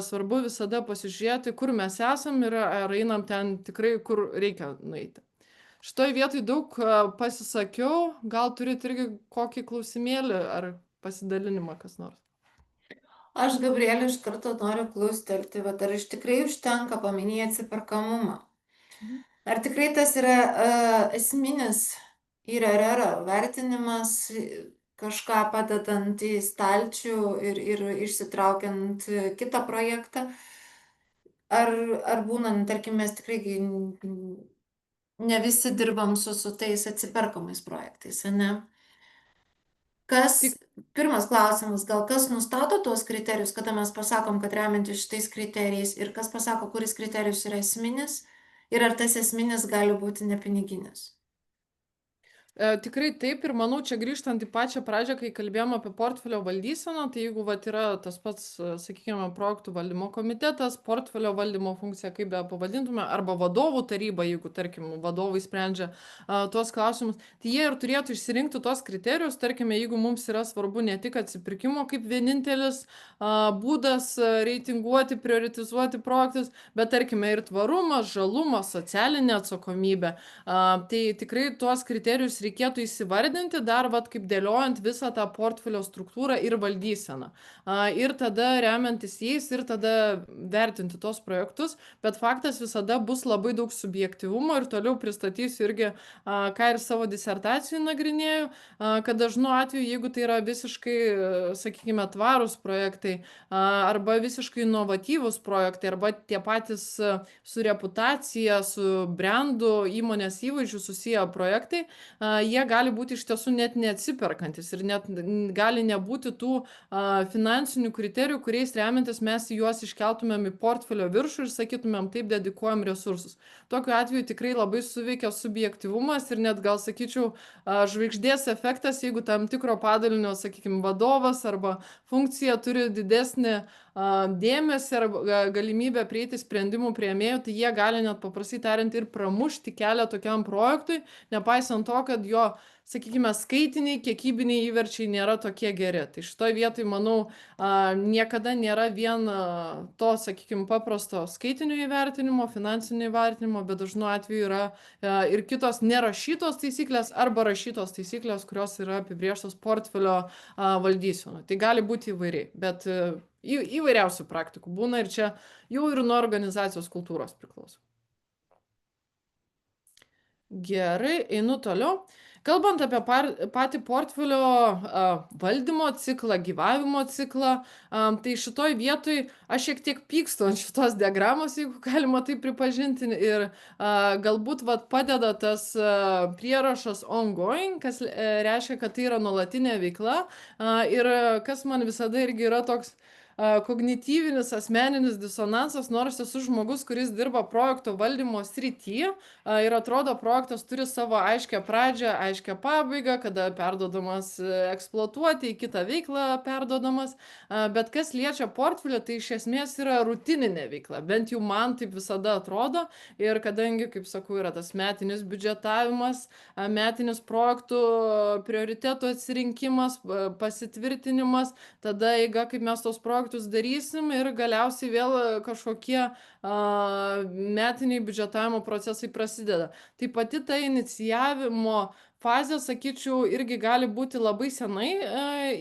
svarbu visada pasižiūrėti, kur mes esam ir ar einam ten tikrai, kur reikia nueiti. Šitoje vietoje daug pasisakiau, gal turit irgi kokį klausimėlį ar pasidalinimą kas nors. Aš, Gabrielė, iš karto noriu klaustelti, ar iš tikrai užtenka paminėti atsiperkamumą. Ar tikrai tas yra esminis IRR vertinimas, kažką padedant į stalčių ir išsitraukiant kitą projektą? Ar būnant, tarkim, mes tikrai ne visi dirbam su tais atsiperkamais projektais, ne? Pirmas klausimas, gal kas nustato tuos kriterijus, kada mes pasakom, kad remiantis šitais kriterijais ir kas pasako, kuris kriterijus yra esminis ir ar tas esminis gali būti nepiniginis? Tikrai taip ir manau, čia grįžtant į pačią pradžią, kai kalbėjom apie portfelio valdyseną, tai jeigu vat yra tas pats, sakykime, projektų valdymo komitetas, portfelio valdymo funkcija, kaip be pavadintume, arba vadovų taryba, jeigu, tarkim, vadovai sprendžia tuos klausimus, tai jie ir turėtų išsirinkti tuos kriterijus, tarkime, jeigu mums yra svarbu ne tik atsipirkimo kaip vienintelis būdas reitinguoti, prioritizuoti projektus, bet tarkime ir tvarumas, žalumas, socialinė atsakomybė. Tai tikrai tuos kriterijus reikėtų įsivardinti dar, vat, kaip dėliojant visą tą portfelio struktūrą ir valdyseną. Ir tada remiantis jais ir tada vertinti tos projektus, bet faktas visada bus labai daug subjektivumo ir toliau pristatysiu irgi, ką ir savo disertacijų nagrinėjau, kad dažnu atveju, jeigu tai yra visiškai, sakykime, tvarūs projektai arba visiškai inovatyvūs projektai arba tie patys su reputacija, su brendu, įmonės įvaizdžiu susiję projektai, jie gali būti iš tiesų net neatsiperkantis ir net gali nebūti tų finansinių kriterijų, kuriais remiantis mes juos iškeltumėm į portfelio viršų ir sakytumėm, taip dedikuojam resursus. Tokiu atveju tikrai labai suveikia subjektivumas ir net gal sakyčiau žvaigždės efektas, jeigu tam tikro padalinio, sakykime, vadovas arba funkcija turi didesnį dėmesį ar galimybę prieiti sprendimų priėmėjų, tai jie gali net paprastai tariant ir pramušti kelią tokiam projektui, nepaisant to, kad jo, sakykime, skaitiniai, kiekybiniai įverčiai nėra tokie geri. Tai šitoj vietoj, manau, niekada nėra vien to, sakykime, paprasto skaitinio įvertinimo, finansinio įvertinimo, bet dažnu atveju yra ir kitos nerašytos taisyklės arba rašytos taisyklės, kurios yra apibrėžtos portfelio valdysenų. Tai gali būti įvairiai, bet įvairiausių praktikų būna ir čia jau ir nuo organizacijos kultūros priklauso. Gerai, einu toliau. Kalbant apie patį portfelio valdymo ciklą, gyvavimo ciklą, tai šitoj vietoj aš šiek tiek pykstu ant šitos diagramos, jeigu galima tai pripažinti, ir galbūt vat, padeda tas prierašas ongoing, kas reiškia, kad tai yra nuolatinė veikla, ir kas man visada irgi yra toks kognityvinis asmeninis disonansas, nors esu žmogus, kuris dirba projekto valdymo srityje ir atrodo projektas turi savo aiškę pradžią, aiškę pabaigą, kada perdodamas eksploatuoti, į kitą veiklą perdodamas, bet kas liečia portfelį, tai iš esmės yra rutininė veikla, bent jau man taip visada atrodo ir kadangi, kaip sakau, yra tas metinis biudžetavimas, metinis projektų prioritetų atsirinkimas, pasitvirtinimas, tada eiga, kaip mes tos projektus darysim ir galiausiai vėl kažkokie metiniai biudžetavimo procesai prasideda. Tai pati ta inicijavimo fazė, sakyčiau, irgi gali būti labai senai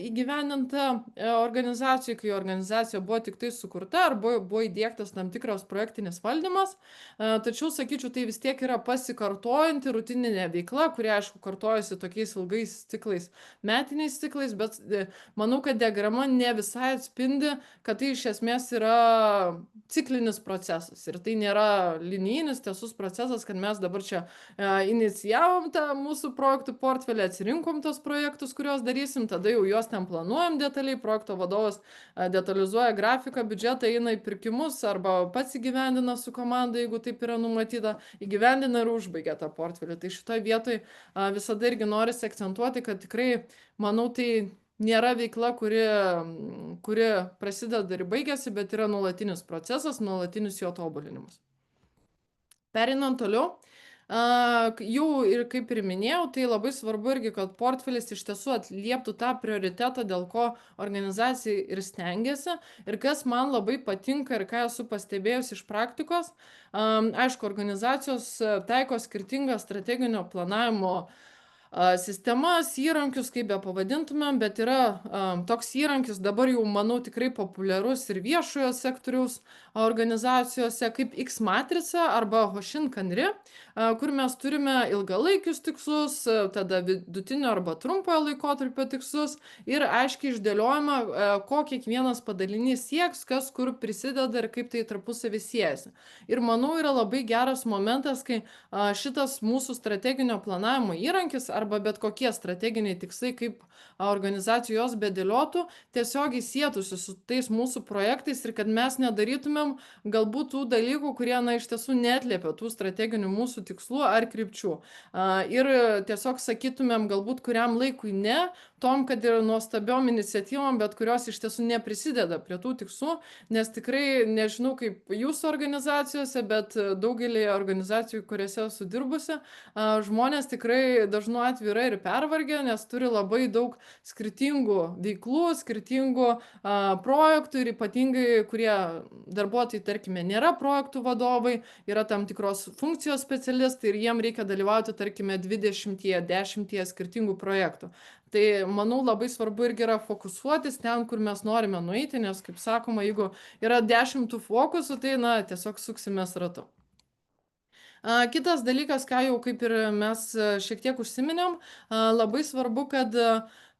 įgyvendinta organizacijai, kai organizacija buvo tik tai sukurta ar buvo įdėktas tam tikras projektinis valdymas. Tačiau, sakyčiau, tai vis tiek yra pasikartojanti rutininė veikla, kuri, aišku, kartojasi tokiais ilgais ciklais, metiniais ciklais, bet manau, kad diagrama ne visai atspindi, kad tai iš esmės yra ciklinis procesas ir tai nėra linijinis, tiesus procesas, kad mes dabar čia inicijavom tą mūsų projektų portfelį, atsirinkom tos projektus, kuriuos darysim, tada jau juos ten planuojam detaliai, projekto vadovas detalizuoja grafiką, biudžetą, eina į pirkimus arba pats įgyvendina su komanda, jeigu taip yra numatyta, įgyvendina ir užbaigia tą portfelį. Tai šitoje vietoje visada irgi norisi akcentuoti, kad tikrai, manau, tai nėra veikla, kuri prasideda ir baigėsi, bet yra nuolatinis procesas, nuolatinis jo tobulinimas. Pereinant toliau, jau ir kaip ir minėjau, tai labai svarbu irgi, kad portfelis iš tiesų atlieptų tą prioritetą, dėl ko organizacija ir stengiasi. Ir kas man labai patinka ir ką esu pastebėjus iš praktikos, aišku, organizacijos taiko skirtingą strateginio planavimo sistemas, įrankius, kaip be pavadintumėm, bet yra toks įrankis dabar jau, manau, tikrai populiarus ir viešojo sektoriaus organizacijose kaip X matrica arba Hoshin Kanri, kur mes turime ilgalaikius tikslus, tada vidutinio arba trumpojo laikotarpio tikslus ir aiškiai išdėliojama, ko kiekvienas padalinys sieks, kas kur prisideda ir kaip tai tarpusavy siejasi. Ir manau, yra labai geras momentas, kai šitas mūsų strateginio planavimo įrankis arba bet kokie strateginiai tikslai, kaip organizacijos bedėliotų, tiesiogiai sėtųsi su tais mūsų projektais ir kad mes nedarytumėm galbūt tų dalykų, kurie, na, iš tiesų neatliepia tų strateginių mūsų tikslų ar krypčių. Ir tiesiog sakytumėm galbūt kuriam laikui ne, tom, kad ir nuostabiom iniciatyvom, bet kurios iš tiesų neprisideda prie tų tikslų, nes tikrai nežinau kaip jūsų organizacijose, bet daugelį organizacijų, kuriuose esu dirbusi, žmonės tikrai dažnu atveju yra ir pervargę, nes turi labai daug skirtingų veiklų, skirtingų projektų ir ypatingai, kurie darbuotojai, tarkime, nėra projektų vadovai, yra tam tikros funkcijos specialistai ir jiem reikia dalyvauti, tarkime, 20-10 skirtingų projektų. Tai manau labai svarbu irgi yra fokusuotis ten, kur mes norime nueiti, nes, kaip sakoma, jeigu yra 10 fokusų, tai, na, tiesiog suksimės ratu. Kitas dalykas, ką jau kaip ir mes šiek tiek užsiminėm, labai svarbu, kad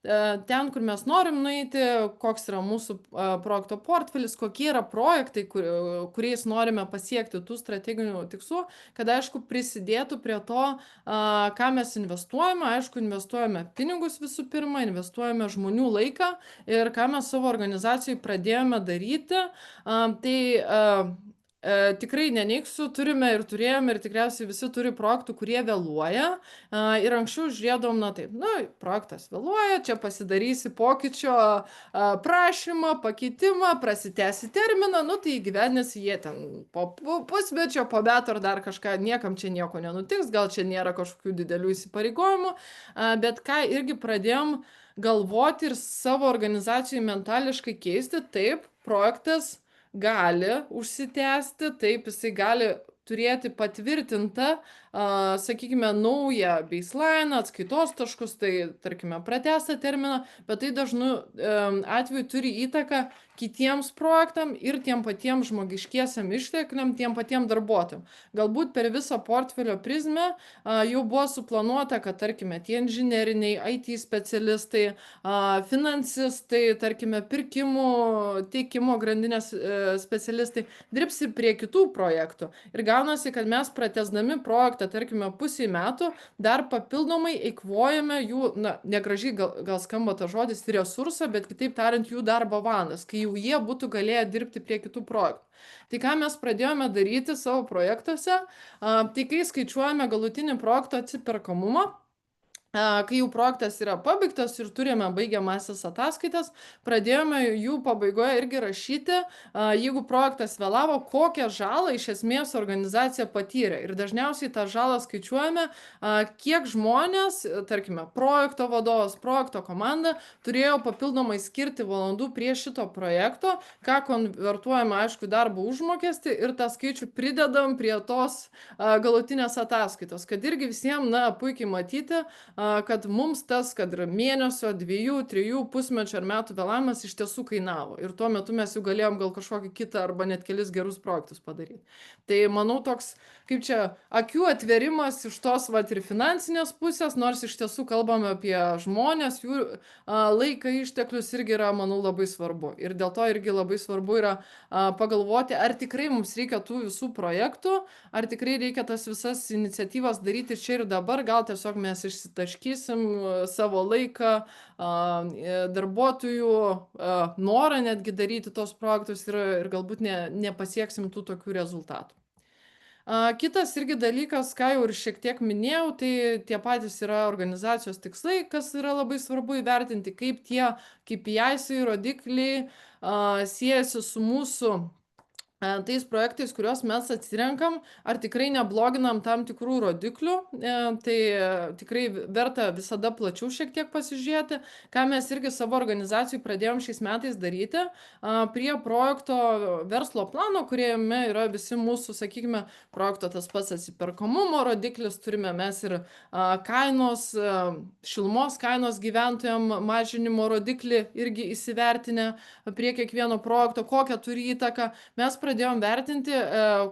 ten, kur mes norim nueiti, koks yra mūsų projekto portfelis, kokie yra projektai, kuriais norime pasiekti tų strateginių tikslų, kad, aišku, prisidėtų prie to, ką mes investuojame. Aišku, investuojame pinigus visų pirma, investuojame žmonių laiką ir ką mes savo organizacijai pradėjome daryti. Tikrai neneigsiu, turime ir turėjome ir tikriausiai visi turi projektų, kurie vėluoja. Ir anksčiau žiūrėdom, na taip, projektas vėluoja, čia pasidarysi pokyčio prašymą, pakeitimą, prasitęsi terminą, tai įgyvendinsi jie ten po pusmečio, po metų ar dar kažką, niekam čia nieko nenutiks, gal čia nėra kažkokių didelių įsipareigojimų, bet ką irgi pradėjom galvoti ir savo organizacijai mentališkai keisti, taip, projektas gali užsitęsti, taip, jisai gali turėti patvirtintą, sakykime, naują baseline, atskaitos taškus, tai, tarkime, pratęstą terminą, bet tai dažnu atveju turi įtaką kitiems projektam ir tiem patiem žmogiškiesiam ištekliam, tiem patiem darbuotojam. Galbūt per visą portfelio prizmę jau buvo suplanuota, kad, tarkime, tie inžineriniai, IT specialistai, finansistai, tarkime, pirkimų, teikimo grandinės specialistai dirbs ir prie kitų projektų. Ir gaunasi, kad mes pratęsdami projektą, tarkime, pusei metų, dar papildomai eikvojame jų, negražiai gal skamba tas žodis, resursą, bet kitaip tariant, jų darbo valandas, kai jau jie būtų galėję dirbti prie kitų projektų. Tai ką mes pradėjome daryti savo projektuose, tai kai skaičiuojame galutinį projekto atsiperkamumą, kai jau projektas yra pabaigtas ir turime baigiamąsias ataskaitas, pradėjome jų pabaigoje irgi rašyti, jeigu projektas vėlavo, kokią žalą iš esmės organizacija patyrė. Ir dažniausiai tą žalą skaičiuojame, kiek žmonės, tarkime, projekto vadovas, projekto komanda turėjo papildomai skirti valandų prie šito projekto, ką konvertuojame, aišku, darbo užmokestį ir tą skaičių pridedam prie tos galutinės ataskaitos, kad irgi visiems, puikiai matyti, kad mums tas, kad ir mėnesio, 2, 3, pusmečio ar metų vėlavimas iš tiesų kainavo. Ir tuo metu mes jau galėjom gal kažkokį kitą arba net kelis gerus projektus padaryti. Tai manau toks, kaip čia, akių atverimas iš tos ir finansinės pusės, nors iš tiesų kalbame apie žmonės, jų laiką, išteklius irgi yra, manau, labai svarbu. Ir dėl to irgi labai svarbu yra pagalvoti, ar tikrai mums reikia tų visų projektų, ar tikrai reikia tas visas iniciatyvas daryti čia ir dabar, gal tiesiog mes išsitaškysim savo laiką, darbuotojų norą netgi daryti tos projektus ir galbūt nepasieksim tų tokių rezultatų. Kitas irgi dalykas, ką jau ir šiek tiek minėjau, tai tie patys yra organizacijos tikslai, kas yra labai svarbu įvertinti, kaip tie KPIs rodikliai siejasi su mūsų tais projektais, kuriuos mes atsirenkam, ar tikrai nebloginam tam tikrų rodiklių, tai tikrai verta visada plačiau šiek tiek pasižiūrėti, ką mes irgi savo organizacijai pradėjom šiais metais daryti, prie projekto verslo plano, kuriame yra visi mūsų, sakykime, projekto tas pats atsiperkamumo rodiklis, turime mes ir kainos, šilumos kainos gyventojam mažinimo rodiklį irgi įsivertinę prie kiekvieno projekto, kokią turi įtaką. Mes pradėjom vertinti,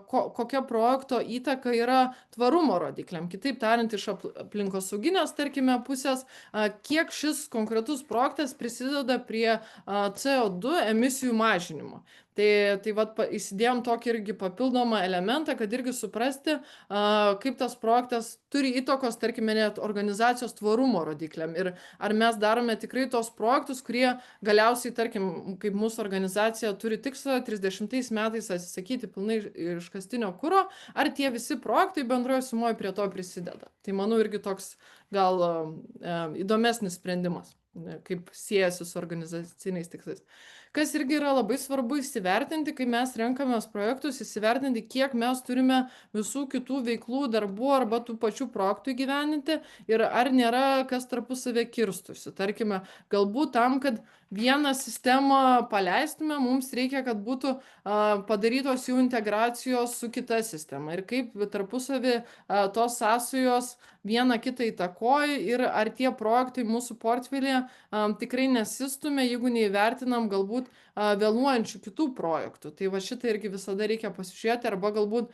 kokia projekto įtaka yra tvarumo rodikliam. Kitaip tariant, iš aplinkosauginės, tarkime, pusės, kiek šis konkretus projektas prisideda prie CO2 emisijų mažinimo. Tai vat įsidėjom tokį irgi papildomą elementą, kad irgi suprasti, kaip tas projektas turi įtakos, tarkime, net organizacijos tvarumo rodikliam. Ir ar mes darome tikrai tos projektus, kurie galiausiai, tarkim, kaip mūsų organizacija turi tikslą 30 metais atsisakyti pilnai iškastinio kuro, ar tie visi projektai bendroje sumoje prie to prisideda. Tai manau irgi toks gal įdomesnis sprendimas, kaip siejasi su organizaciniais tikslais. Kas irgi yra labai svarbu įsivertinti, kai mes renkamės projektus, įsivertinti, kiek mes turime visų kitų veiklų, darbų arba tų pačių projektų įgyveninti ir ar nėra kas tarpusavę kirstusi. Tarkime, galbūt tam, kad vieną sistemą paleistume, mums reikia, kad būtų padarytos jų integracijos su kita sistema ir kaip tarpusavį tos sąsajos viena kitą įtakoja ir ar tie projektai mūsų portfelėje tikrai nesistumia, jeigu neįvertinam galbūt vėluojančių kitų projektų. Tai va šitą irgi visada reikia pasižiūrėti, arba galbūt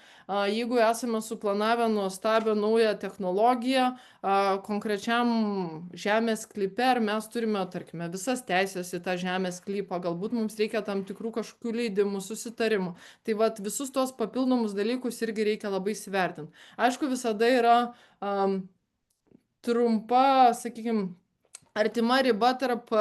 jeigu esame suplanavę nuostabią naują technologiją konkrečiam žemės sklype, ar mes turime, tarkime, visas teisės į tą žemės sklypą, galbūt mums reikia tam tikrų kažkokių leidimų, susitarimų. Tai va visus tos papildomus dalykus irgi reikia labai įsivertinti. Aišku, visada yra trumpa, sakykime, artima riba tarp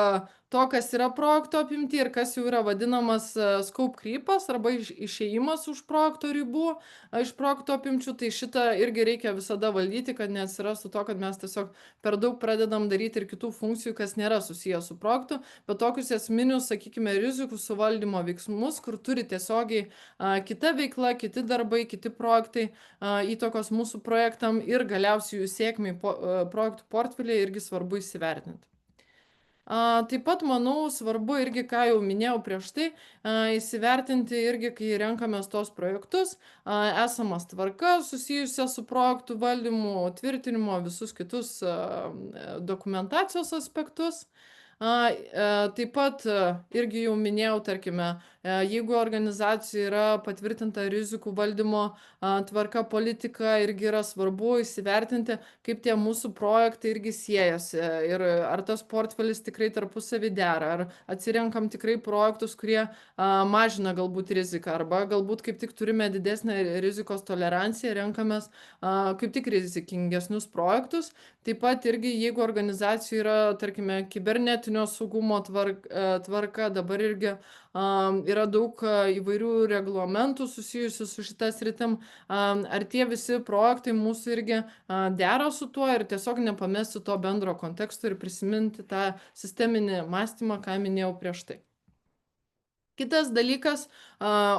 to, kas yra projekto apimti ir kas jau yra vadinamas scope creepas arba išėjimas už projekto ribų, iš projekto apimčių. Tai šitą irgi reikia visada valdyti, kad neatsirastų to, kad mes tiesiog per daug pradedam daryti ir kitų funkcijų, kas nėra susijęs su projektu, bet tokius esminius, sakykime, rizikų suvaldymo veiksmus, kur turi tiesiogiai kita veikla, kiti darbai, kiti projektai įtakos mūsų projektam ir galiausiai jų sėkmiai projektų portfelį irgi svarbu įsivertinti. Taip pat, manau, svarbu irgi, ką jau minėjau prieš tai, įsivertinti irgi, kai renkamės tos projektus, esamas tvarkas susijusias su projektų valdymu, tvirtinimo, visus kitus dokumentacijos aspektus. Taip pat irgi jau minėjau, tarkime, jeigu organizacija yra patvirtinta rizikų valdymo tvarka, politika, irgi yra svarbu įsivertinti, kaip tie mūsų projektai irgi siejasi ir ar tas portfelis tikrai tarpusavį dera, ar atsirenkam tikrai projektus, kurie mažina galbūt riziką, arba galbūt kaip tik turime didesnę rizikos toleranciją, renkamės kaip tik rizikingesnius projektus. Taip pat irgi, jeigu organizacijų yra, tarkime, kibernetinio saugumo tvarka, dabar irgi yra daug įvairių reglamentų susijusių su šita sritim, ar tie visi projektai mūsų irgi dera su tuo ir tiesiog nepamesti to bendro konteksto ir prisiminti tą sisteminį mąstymą, ką minėjau prieš tai. Kitas dalykas,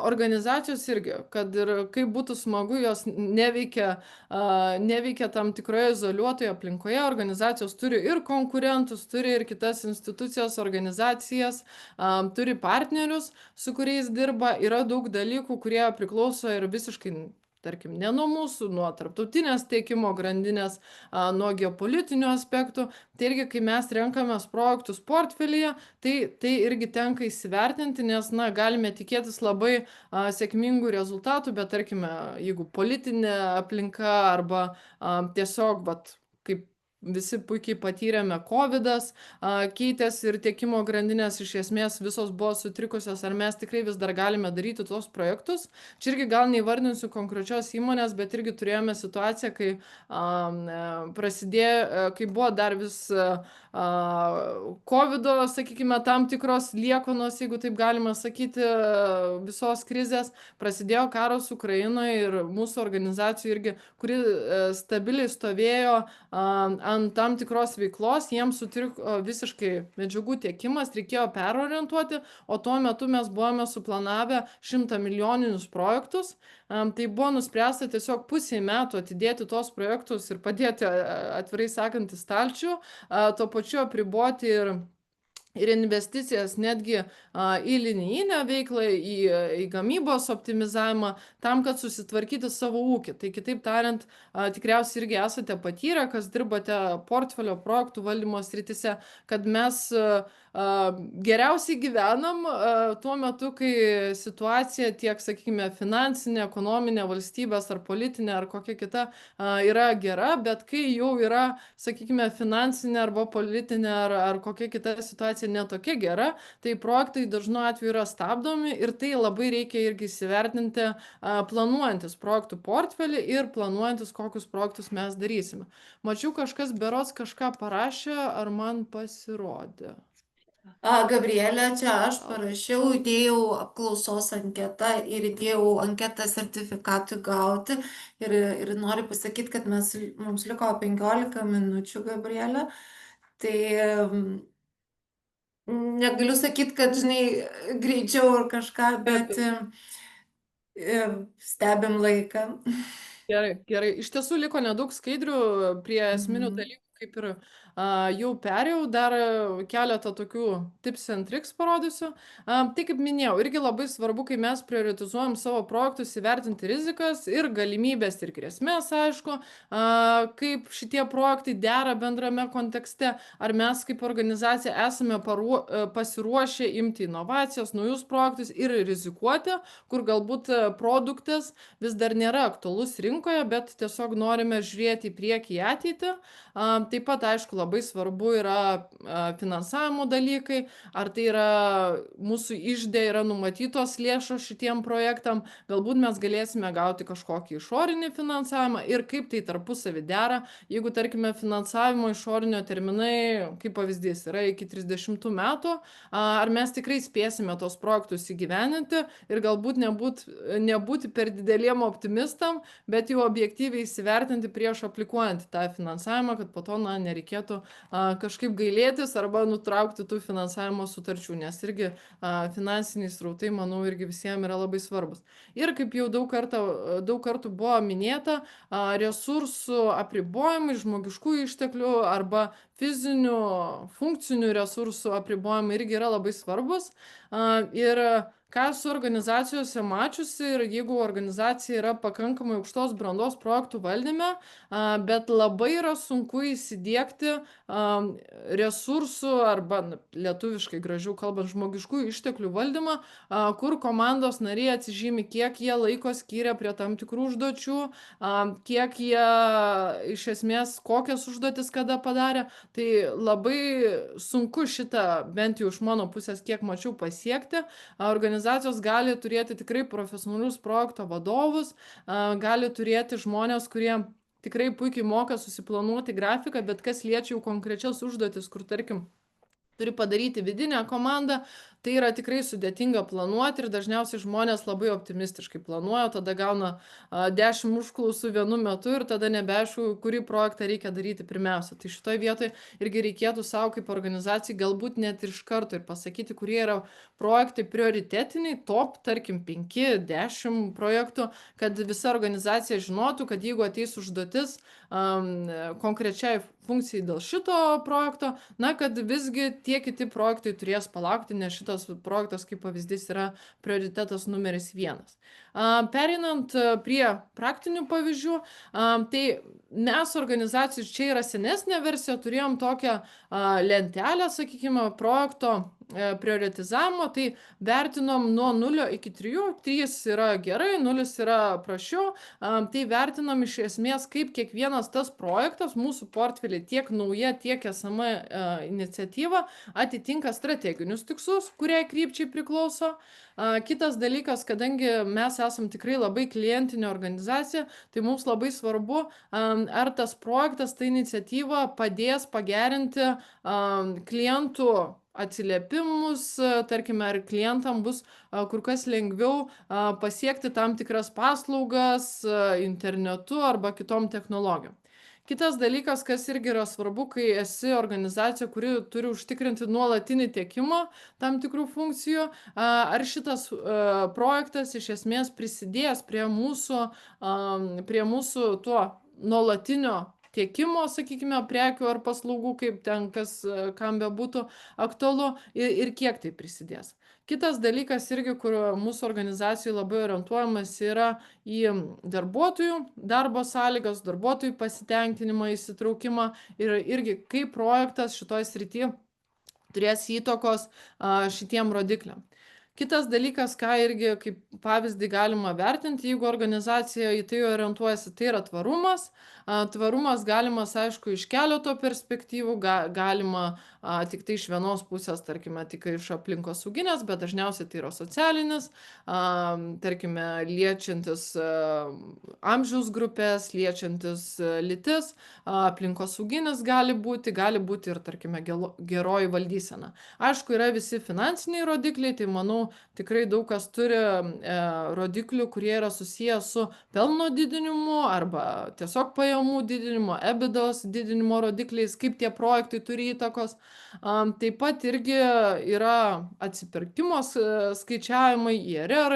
organizacijos irgi, kad ir kaip būtų smagu, jos neveikia tam tikroje izoliuotoje aplinkoje, organizacijos turi ir konkurentus, turi ir kitas institucijas, organizacijas, turi partnerius, su kuriais dirba, yra daug dalykų, kurie priklauso ir visiškai, tarkim, ne nuo mūsų, nuo tarptautinės tiekimo grandinės, nuo geopolitinių aspektų. Tai irgi, kai mes renkamės projektus portfelyje, tai irgi tenka įsivertinti, nes, galime tikėtis labai sėkmingų rezultatų, bet, tarkime, jeigu politinė aplinka arba tiesiog, kaip visi puikiai patyrėme, COVID'as keitėsi ir tiekimo grandinės iš esmės visos buvo sutrikusios, ar mes tikrai vis dar galime daryti tos projektus. Čia irgi gal neįvardinsiu konkrečios įmonės, bet irgi turėjome situaciją, kai kai buvo dar vis COVID'o, sakykime, tam tikros liekanos, jeigu taip galima sakyti, visos krizės, prasidėjo karas Ukrainoje ir mūsų organizacijų irgi, kuri stabiliai stovėjo ant tam tikros veiklos, jiems sutriko visiškai medžiagų tiekimas, reikėjo perorientuoti, o tuo metu mes buvome suplanavę 100 milijoninius projektus. Tai buvo nuspręsta tiesiog pusę metų atidėti tos projektus ir padėti, atvirai sakant, į stalčių, tuo pačiu apriboti ir investicijas netgi į linijinę veiklą, į gamybos optimizavimą, tam, kad susitvarkyti savo ūkį. Tai kitaip tariant, tikriausiai irgi esate patyrę, kas dirbate portfelio projektų valdymo srityse, kad mes geriausiai gyvenam tuo metu, kai situacija tiek, sakykime, finansinė, ekonominė, valstybės ar politinė ar kokia kita yra gera, bet kai jau yra, sakykime, finansinė arba politinė ar kokia kita situacija situacija netokia gera, tai projektai dažnu atveju yra stabdomi ir tai labai reikia irgi įsivertinti, planuojantis projektų portfelį ir planuojantis, kokius projektus mes darysime. Mačiau, kažkas berods kažką parašė, ar man pasirodė? Gabrielė, čia aš Gal. parašiau, įdėjau apklausos anketą ir įdėjau anketą sertifikatui gauti. Ir noriu pasakyti, kad mums liko 15 minučių, Gabrielė. Tai negaliu sakyti, kad, žinai, greičiau ar kažką, Taip, bet stebim laiką. gerai, gerai. Iš tiesų liko nedaug skaidrių prie esminių Mhm. dalykų, kaip ir jau perėjau, dar keletą tokių tips and tricks parodysiu. Tai kaip minėjau, irgi labai svarbu, kai mes prioritizuojam savo projektus, įvertinti rizikas ir galimybės ir grėsmės, aišku, kaip šitie projektai dera bendrame kontekste, ar mes kaip organizacija esame pasiruošę imti inovacijas, naujus projektus ir rizikuoti, kur galbūt produktas vis dar nėra aktualus rinkoje, bet tiesiog norime žiūrėti į priekį, į ateitį. Taip pat, aišku, labai svarbu yra finansavimo dalykai, ar tai yra mūsų ižde yra numatytos lėšos šitiem projektam, galbūt mes galėsime gauti kažkokį išorinį finansavimą ir kaip tai tarpusavį dera, jeigu, tarkime, finansavimo išorinio terminai, kaip pavyzdys, yra iki 30 metų, ar mes tikrai spėsime tos projektus įgyveninti ir galbūt nebūti per dideliem optimistam, bet jau objektyviai įsivertinti prieš aplikuojant tą finansavimą, kad po to nereikėtų kažkaip gailėtis arba nutraukti tų finansavimo sutarčių, nes irgi finansiniai srautai, manau, irgi visiems yra labai svarbus. Ir kaip jau daug kartų buvo minėta, resursų apribojimai, žmogiškų išteklių arba fizinių, funkcinių resursų apribojimai irgi yra labai svarbus. Ir ką esu organizacijose mačiusi ir jeigu organizacija yra pakankamai aukštos brandos projektų valdyme, bet labai yra sunku įsidiegti resursų arba lietuviškai gražiau kalbant žmogiškųjų išteklių valdymą, kur komandos nariai atsižymi, kiek jie laiko skiria prie tam tikrų užduočių, kiek jie iš esmės kokias užduotis kada padarė. Tai labai sunku šitą, bent jau iš mano pusės, kiek mačiau, pasiekti. Organizacijos gali turėti tikrai profesionalius projekto vadovus, gali turėti žmonės, kurie tikrai puikiai moka susiplanuoti grafiką, bet kas liečia jau konkrečias užduotis, kur, tarkim, turi padaryti vidinę komandą, tai yra tikrai sudėtinga planuoti ir dažniausiai žmonės labai optimistiškai planuoja, tada gauna 10 užklausų vienu metu ir tada nebeaišku, kurį projektą reikia daryti pirmiausia. Tai šitoje vietoje irgi reikėtų savo kaip organizacijai galbūt net ir iš karto ir pasakyti, kurie yra projektai prioritetiniai, top, tarkim, 5-10 projektų, kad visa organizacija žinotų, kad jeigu ateis užduotis konkrečiai funkcijai dėl šito projekto, kad visgi tie kiti projektai turės palaukti, nes šitas projektas, kaip pavyzdys, yra prioritetas numeris 1. Pereinant prie praktinių pavyzdžių, tai mes organizacijos, čia yra senesnė versija, turėjom tokią lentelę, sakykime, projekto prioritizavimo, tai vertinom nuo 0 iki 3, 3 yra gerai, 0 yra prašiau, tai vertinam iš esmės, kaip kiekvienas tas projektas mūsų portfelį, tiek nauja, tiek esama iniciatyva atitinka strateginius tikslus, kuriai krypčiai priklauso. Kitas dalykas, kadangi mes esam tikrai labai klientinė organizacija, tai mums labai svarbu, ar tas projektas, ta iniciatyva padės pagerinti klientų atsiliepimus, tarkime, ar klientam bus kur kas lengviau pasiekti tam tikras paslaugas internetu arba kitom technologijom. Kitas dalykas, kas irgi yra svarbu, kai esi organizacija, kuri turi užtikrinti nuolatinį tiekimą tam tikrų funkcijų, ar šitas projektas iš esmės prisidės prie mūsų tuo nuolatinio tiekimo, sakykime, prekių ar paslaugų, kaip ten kam bebūtų aktualu ir kiek tai prisidės. Kitas dalykas irgi, kur mūsų organizacijai labai orientuojamas yra į darbuotojų darbo sąlygas, darbuotojų pasitenkinimą, įsitraukimą ir irgi kaip projektas šitoj srity turės įtakos šitiem rodikliam. Kitas dalykas, ką irgi kaip pavyzdį galima vertinti, jeigu organizacija į tai orientuojasi, tai yra tvarumas. Tvarumas galimas, aišku, iš keleto perspektyvų, galima tik tai iš vienos pusės, tarkime, tik iš aplinkosauginės, bet dažniausiai tai yra socialinis, tarkime, liečiantis amžiaus grupės, liečiantis lytis, aplinkosauginis gali būti ir, tarkime, geroji valdysena. Aišku, yra visi finansiniai rodikliai, tai manau, tikrai daug kas turi rodiklių, kurie yra susiję su pelno didinimu arba tiesiog pajamų didinimo, EBITDA didinimo rodikliais, kaip tie projektai turi įtakos. Taip pat irgi yra atsipirkimo skaičiavimai, IRR,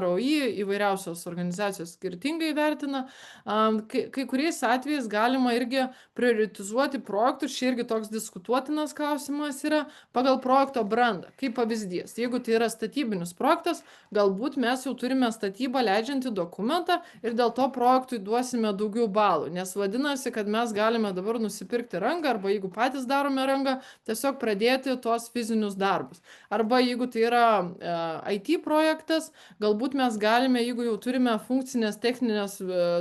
ROI, įvairiausios organizacijos skirtingai vertina. Kai kuriais atvejais galima irgi prioritizuoti projektus, čia irgi toks diskutuotinas klausimas yra pagal projekto brandą. Kaip pavyzdys, jeigu tai yra statybinis projektas, galbūt mes jau turime statybą leidžiantį dokumentą ir dėl to projektui duosime daugiau balų, nes vadinasi, kad mes galime dabar nusipirkti rangą arba jeigu patys darome rangą, tiesiog pradėti tuos fizinius darbus. Arba jeigu tai yra IT projektas, galbūt mes galime, jeigu jau turime funkcinės techninės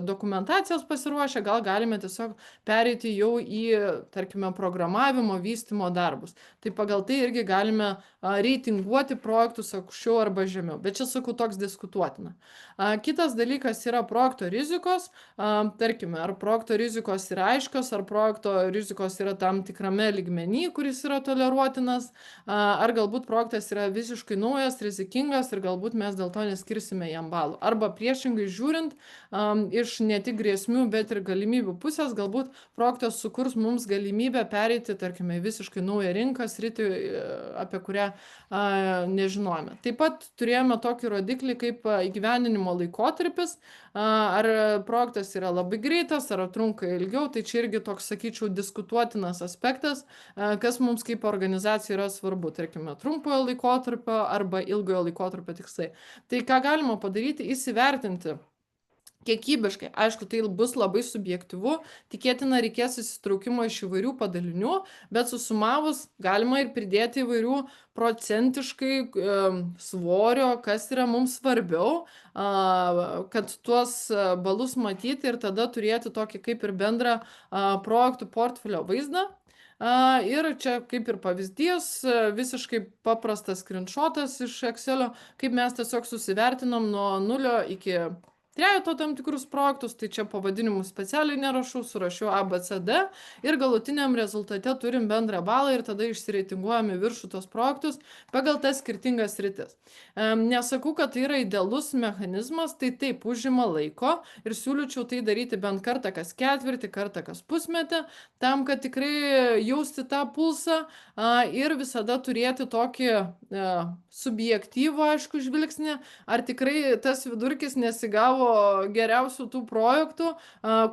dokumentacijos pasiruošę, gal galime tiesiog pereiti jau į, tarkime, programavimo, vystymo darbus. Tai pagal tai irgi galime reitinguoti projektus aukščiau arba žemiau. Bet čia, sakau, toks diskutuotina. Kitas dalykas yra projekto rizikos. Tarkime, ar projekto rizikos yra aiškios, ar projekto rizikos yra tam tikrame lygmenį, kuris yra toleruotinas, ar galbūt projektas yra visiškai naujas, rizikingas ir galbūt mes dėl to neskirsime jam balų. Arba priešingai žiūrint, iš ne tik grėsmių, bet ir galimybių pusės, galbūt projektas sukurs mums galimybę pereiti, tarkime, visiškai naują rinką, sritį, apie kurią nežinojame. Taip pat turėjome tokį rodiklį kaip įgyvendinimo laikotarpis, ar projektas yra labai greitas, ar trunka ilgiau, tai čia irgi toks, sakyčiau, diskutuotinas aspektas, kas mums kaip organizacija yra svarbu, tarkime, trumpojo laikotarpio arba ilgojo laikotarpio tikslai. Tai ką galima padaryti, įsivertinti kiekybiškai. Aišku, tai bus labai subjektyvu, tikėtina reikės įsitraukimo iš įvairių padalinių, bet susumavus galima ir pridėti įvairių procentiškai svorio, kas yra mums svarbiau, kad tuos balus matyti ir tada turėti tokį kaip ir bendrą projektų portfelio vaizdą. Ir čia kaip ir pavyzdys, visiškai paprastas screenshotas iš Excelio, kaip mes tiesiog susivertinom nuo 0 iki trejato tam tikrus projektus, tai čia pavadinimų specialiai nerašau, surašiau A, B, C, D ir galutiniam rezultate turim bendrą balą ir tada išsireitinguojame viršų tos projektus pagal tas skirtingas sritis. Nesakau, kad tai yra idealus mechanizmas, tai taip užima laiko ir siūlyčiau tai daryti bent kartą kas ketvirtį, kartą kas pusmetį, tam, kad tikrai jausti tą pulsą ir visada turėti tokį subjektyvų, aišku, žvilgsnį, ar tikrai tas vidurkis nesigavo geriausių tų projektų,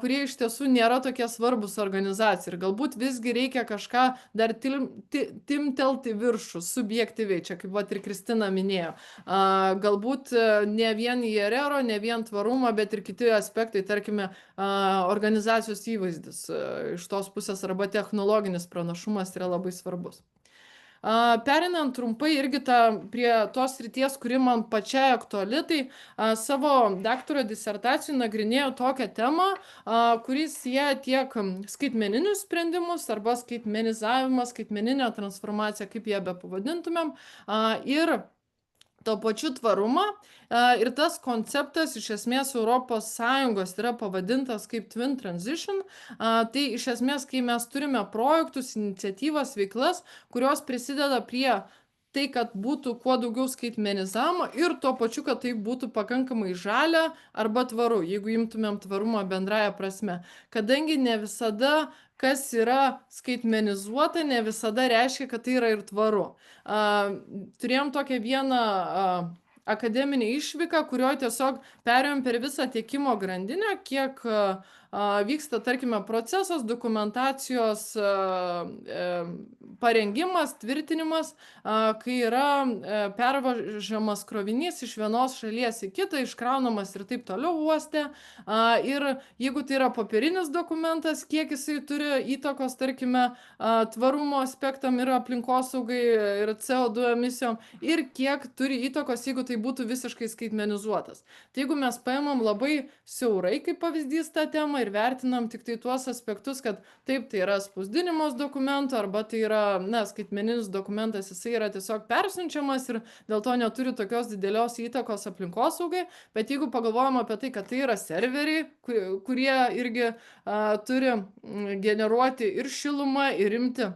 kurie iš tiesų nėra tokie svarbus organizacijai. Ir galbūt visgi reikia kažką dar timtelti viršų, subjektyviai, čia kaip vat ir Kristina minėjo. Galbūt ne vien IRR, ne vien tvarumą, bet ir kiti aspektai, tarkime, organizacijos įvaizdis iš tos pusės arba technologinis pranašumas yra labai svarbus. Perinant trumpai irgi prie tos srities, kuri man pačiai aktuali, tai savo daktaro disertacijų nagrinėjau tokią temą, kuris jie tiek skaitmeninius sprendimus arba skaitmenizavimą, skaitmeninę transformaciją, kaip jie bepavadintumėm, ir tuo pačiu tvarumą. Ir tas konceptas iš esmės ES yra pavadintas kaip Twin Transition. Tai iš esmės, kai mes turime projektus, iniciatyvas, veiklas, kurios prisideda prie tai, kad būtų kuo daugiau skaitmenizavimo ir tuo pačiu, kad tai būtų pakankamai žalia arba tvaru, jeigu imtumėm tvarumą bendraja prasme. Kadangi ne visada kas yra skaitmenizuota, ne visada reiškia, kad tai yra ir tvaru. Turėjom tokią vieną akademinę išvyką, kurioje tiesiog perėjom per visą tiekimo grandinę, kiek vyksta, tarkime, procesas, dokumentacijos parengimas, tvirtinimas, kai yra pervažiamas krovinys iš vienos šalies į kitą, iškraunamas ir taip toliau uoste. Ir jeigu tai yra popierinis dokumentas, kiek jisai turi įtakos, tarkime, tvarumo aspektam ir aplinkosaugai ir CO2 emisijom, ir kiek turi įtakos, jeigu tai būtų visiškai skaitmenizuotas. Tai jeigu mes paimam labai siaurai kaip pavyzdys tą temą ir vertinam tik tai tuos aspektus, kad taip, tai yra spausdinimas dokumento, arba tai yra, na, skaitmeninis dokumentas, jisai yra tiesiog persiunčiamas ir dėl to neturi tokios didelios įtakos aplinkosaugai, bet jeigu pagalvojam apie tai, kad tai yra serveriai, kurie irgi turi generuoti ir šilumą, ir imti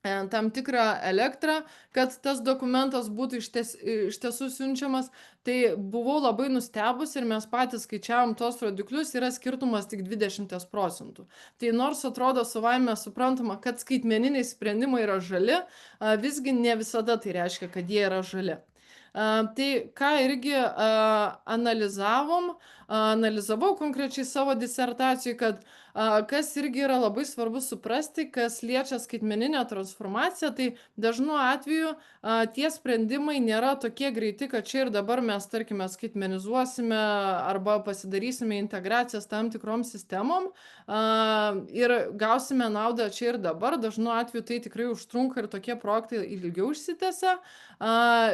tam tikrą elektrą, kad tas dokumentas būtų iš tiesų siunčiamas, tai buvau labai nustebus ir mes patys skaičiavom tos rodiklius, yra skirtumas tik 20%. Tai nors atrodo savaime suprantama, kad skaitmeniniai sprendimai yra žali, visgi ne visada tai reiškia, kad jie yra žali. Tai ką irgi analizavau konkrečiai savo disertacijai, kad kas irgi yra labai svarbu suprasti, kas liečia skaitmeninę transformaciją, tai dažnu atveju tie sprendimai nėra tokie greiti, kad čia ir dabar mes, tarkime, skaitmenizuosime arba pasidarysime integracijas tam tikrom sistemom ir gausime naudą čia ir dabar. Dažnu atveju tai tikrai užtrunka ir tokie projektai ilgiau išsitęsia,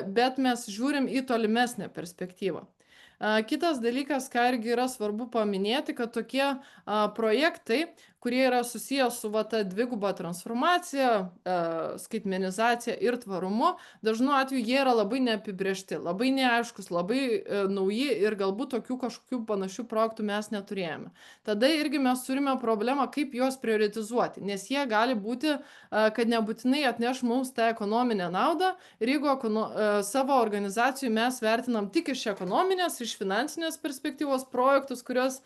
bet mes žiūrim į tolimesnę perspektyvą. Kitas dalykas, ką irgi yra svarbu paminėti, kad tokie projektai, kurie yra susijęs su ta dviguba transformacija, skaitmenizacija ir tvarumu, dažnu atveju jie yra labai neapibrėžti, labai neaiškus, labai nauji ir galbūt tokių kažkokių panašių projektų mes neturėjome. Tada irgi mes turime problemą, kaip juos prioritizuoti, nes jie gali būti, kad nebūtinai atneš mums tą ekonominę naudą ir jeigu savo organizacijų mes vertinam tik iš ekonominės, iš finansinės perspektyvos projektus, kurios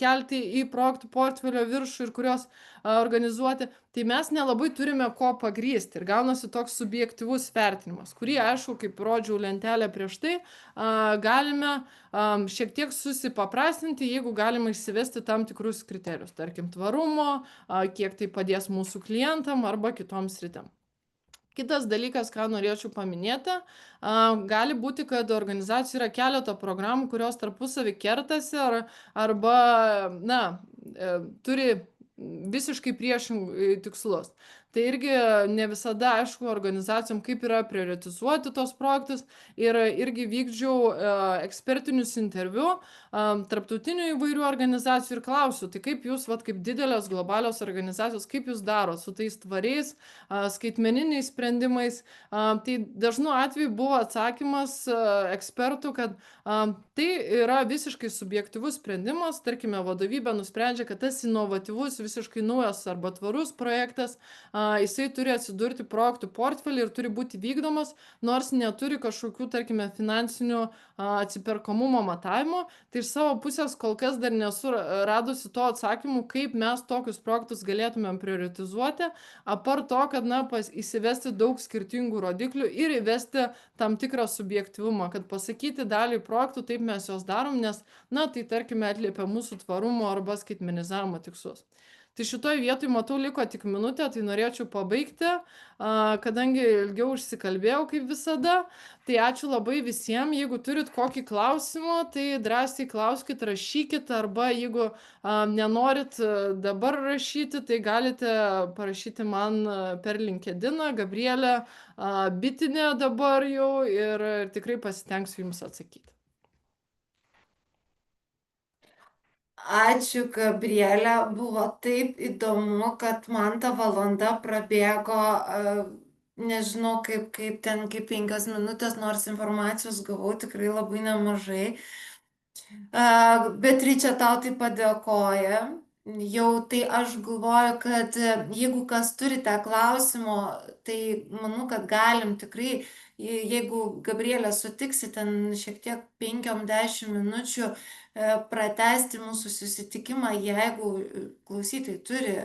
kelti į projektų portfelio viršų ir kurios organizuoti, tai mes nelabai turime ko pagrysti ir gaunasi toks subjektyvus vertinimas, kurį, aišku, kaip rodžiau lentelę prieš tai, galime šiek tiek susipaprastinti, jeigu galima išsivesti tam tikrus kriterijus, tarkim, tvarumo, kiek tai padės mūsų klientam arba kitom sritim. Kitas dalykas, ką norėčiau paminėti, gali būti, kad organizacijų yra keletą programų, kurios tarpusavį kertasi arba, na, turi visiškai priešingus tikslus. Tai irgi ne visada aišku organizacijom, kaip yra prioritizuoti tos projektus ir irgi vykdžiau ekspertinius interviu tarptautinių įvairių organizacijų ir klausiu, tai kaip jūs, kaip didelės globalios organizacijos, kaip jūs darot su tais tvariais skaitmeniniais sprendimais. Tai dažnu atveju buvo atsakymas ekspertų, kad tai yra visiškai subjektyvus sprendimas, tarkime, vadovybė nusprendžia, kad tas inovatyvus, visiškai naujas arba tvarus projektas, jisai turi atsidurti projektų portfelį ir turi būti vykdomas, nors neturi kažkokių, tarkime, finansinių atsiperkamumo matavimų. Tai iš savo pusės kol kas dar nesu radusi to atsakymų, kaip mes tokius projektus galėtumėm prioritizuoti, apart to, kad, na, įsivesti daug skirtingų rodiklių ir įvesti tam tikrą subjektyvumą, kad pasakyti dalį projektų, taip mes juos darom, nes, na, tai tarkime atliepia mūsų tvarumo arba skaitmenizavimo tikslus. Tai šitoj vietoj matau liko tik minutę, tai norėčiau pabaigti, kadangi ilgiau užsikalbėjau kaip visada. Tai ačiū labai visiems, jeigu turit kokį klausimą, tai drąsiai klauskit, rašykit, arba jeigu nenorit dabar rašyti, tai galite parašyti man per LinkedIną, Gabrielė Bitinė dabar jau ir tikrai pasitengsiu jums atsakyti. Ačiū, Gabrielė. Buvo taip įdomu, kad man ta valanda prabėgo, nežinau, kaip 5 minutės, nors informacijos gavau tikrai labai nemažai. Beatričė tau tai padėkoja. Jau tai aš galvoju, kad jeigu kas turite klausimų, tai manau, kad galim tikrai, jeigu Gabrielė sutiksi, ten šiek tiek 5-10 minučių pratesti mūsų susitikimą, jeigu klausytojai turi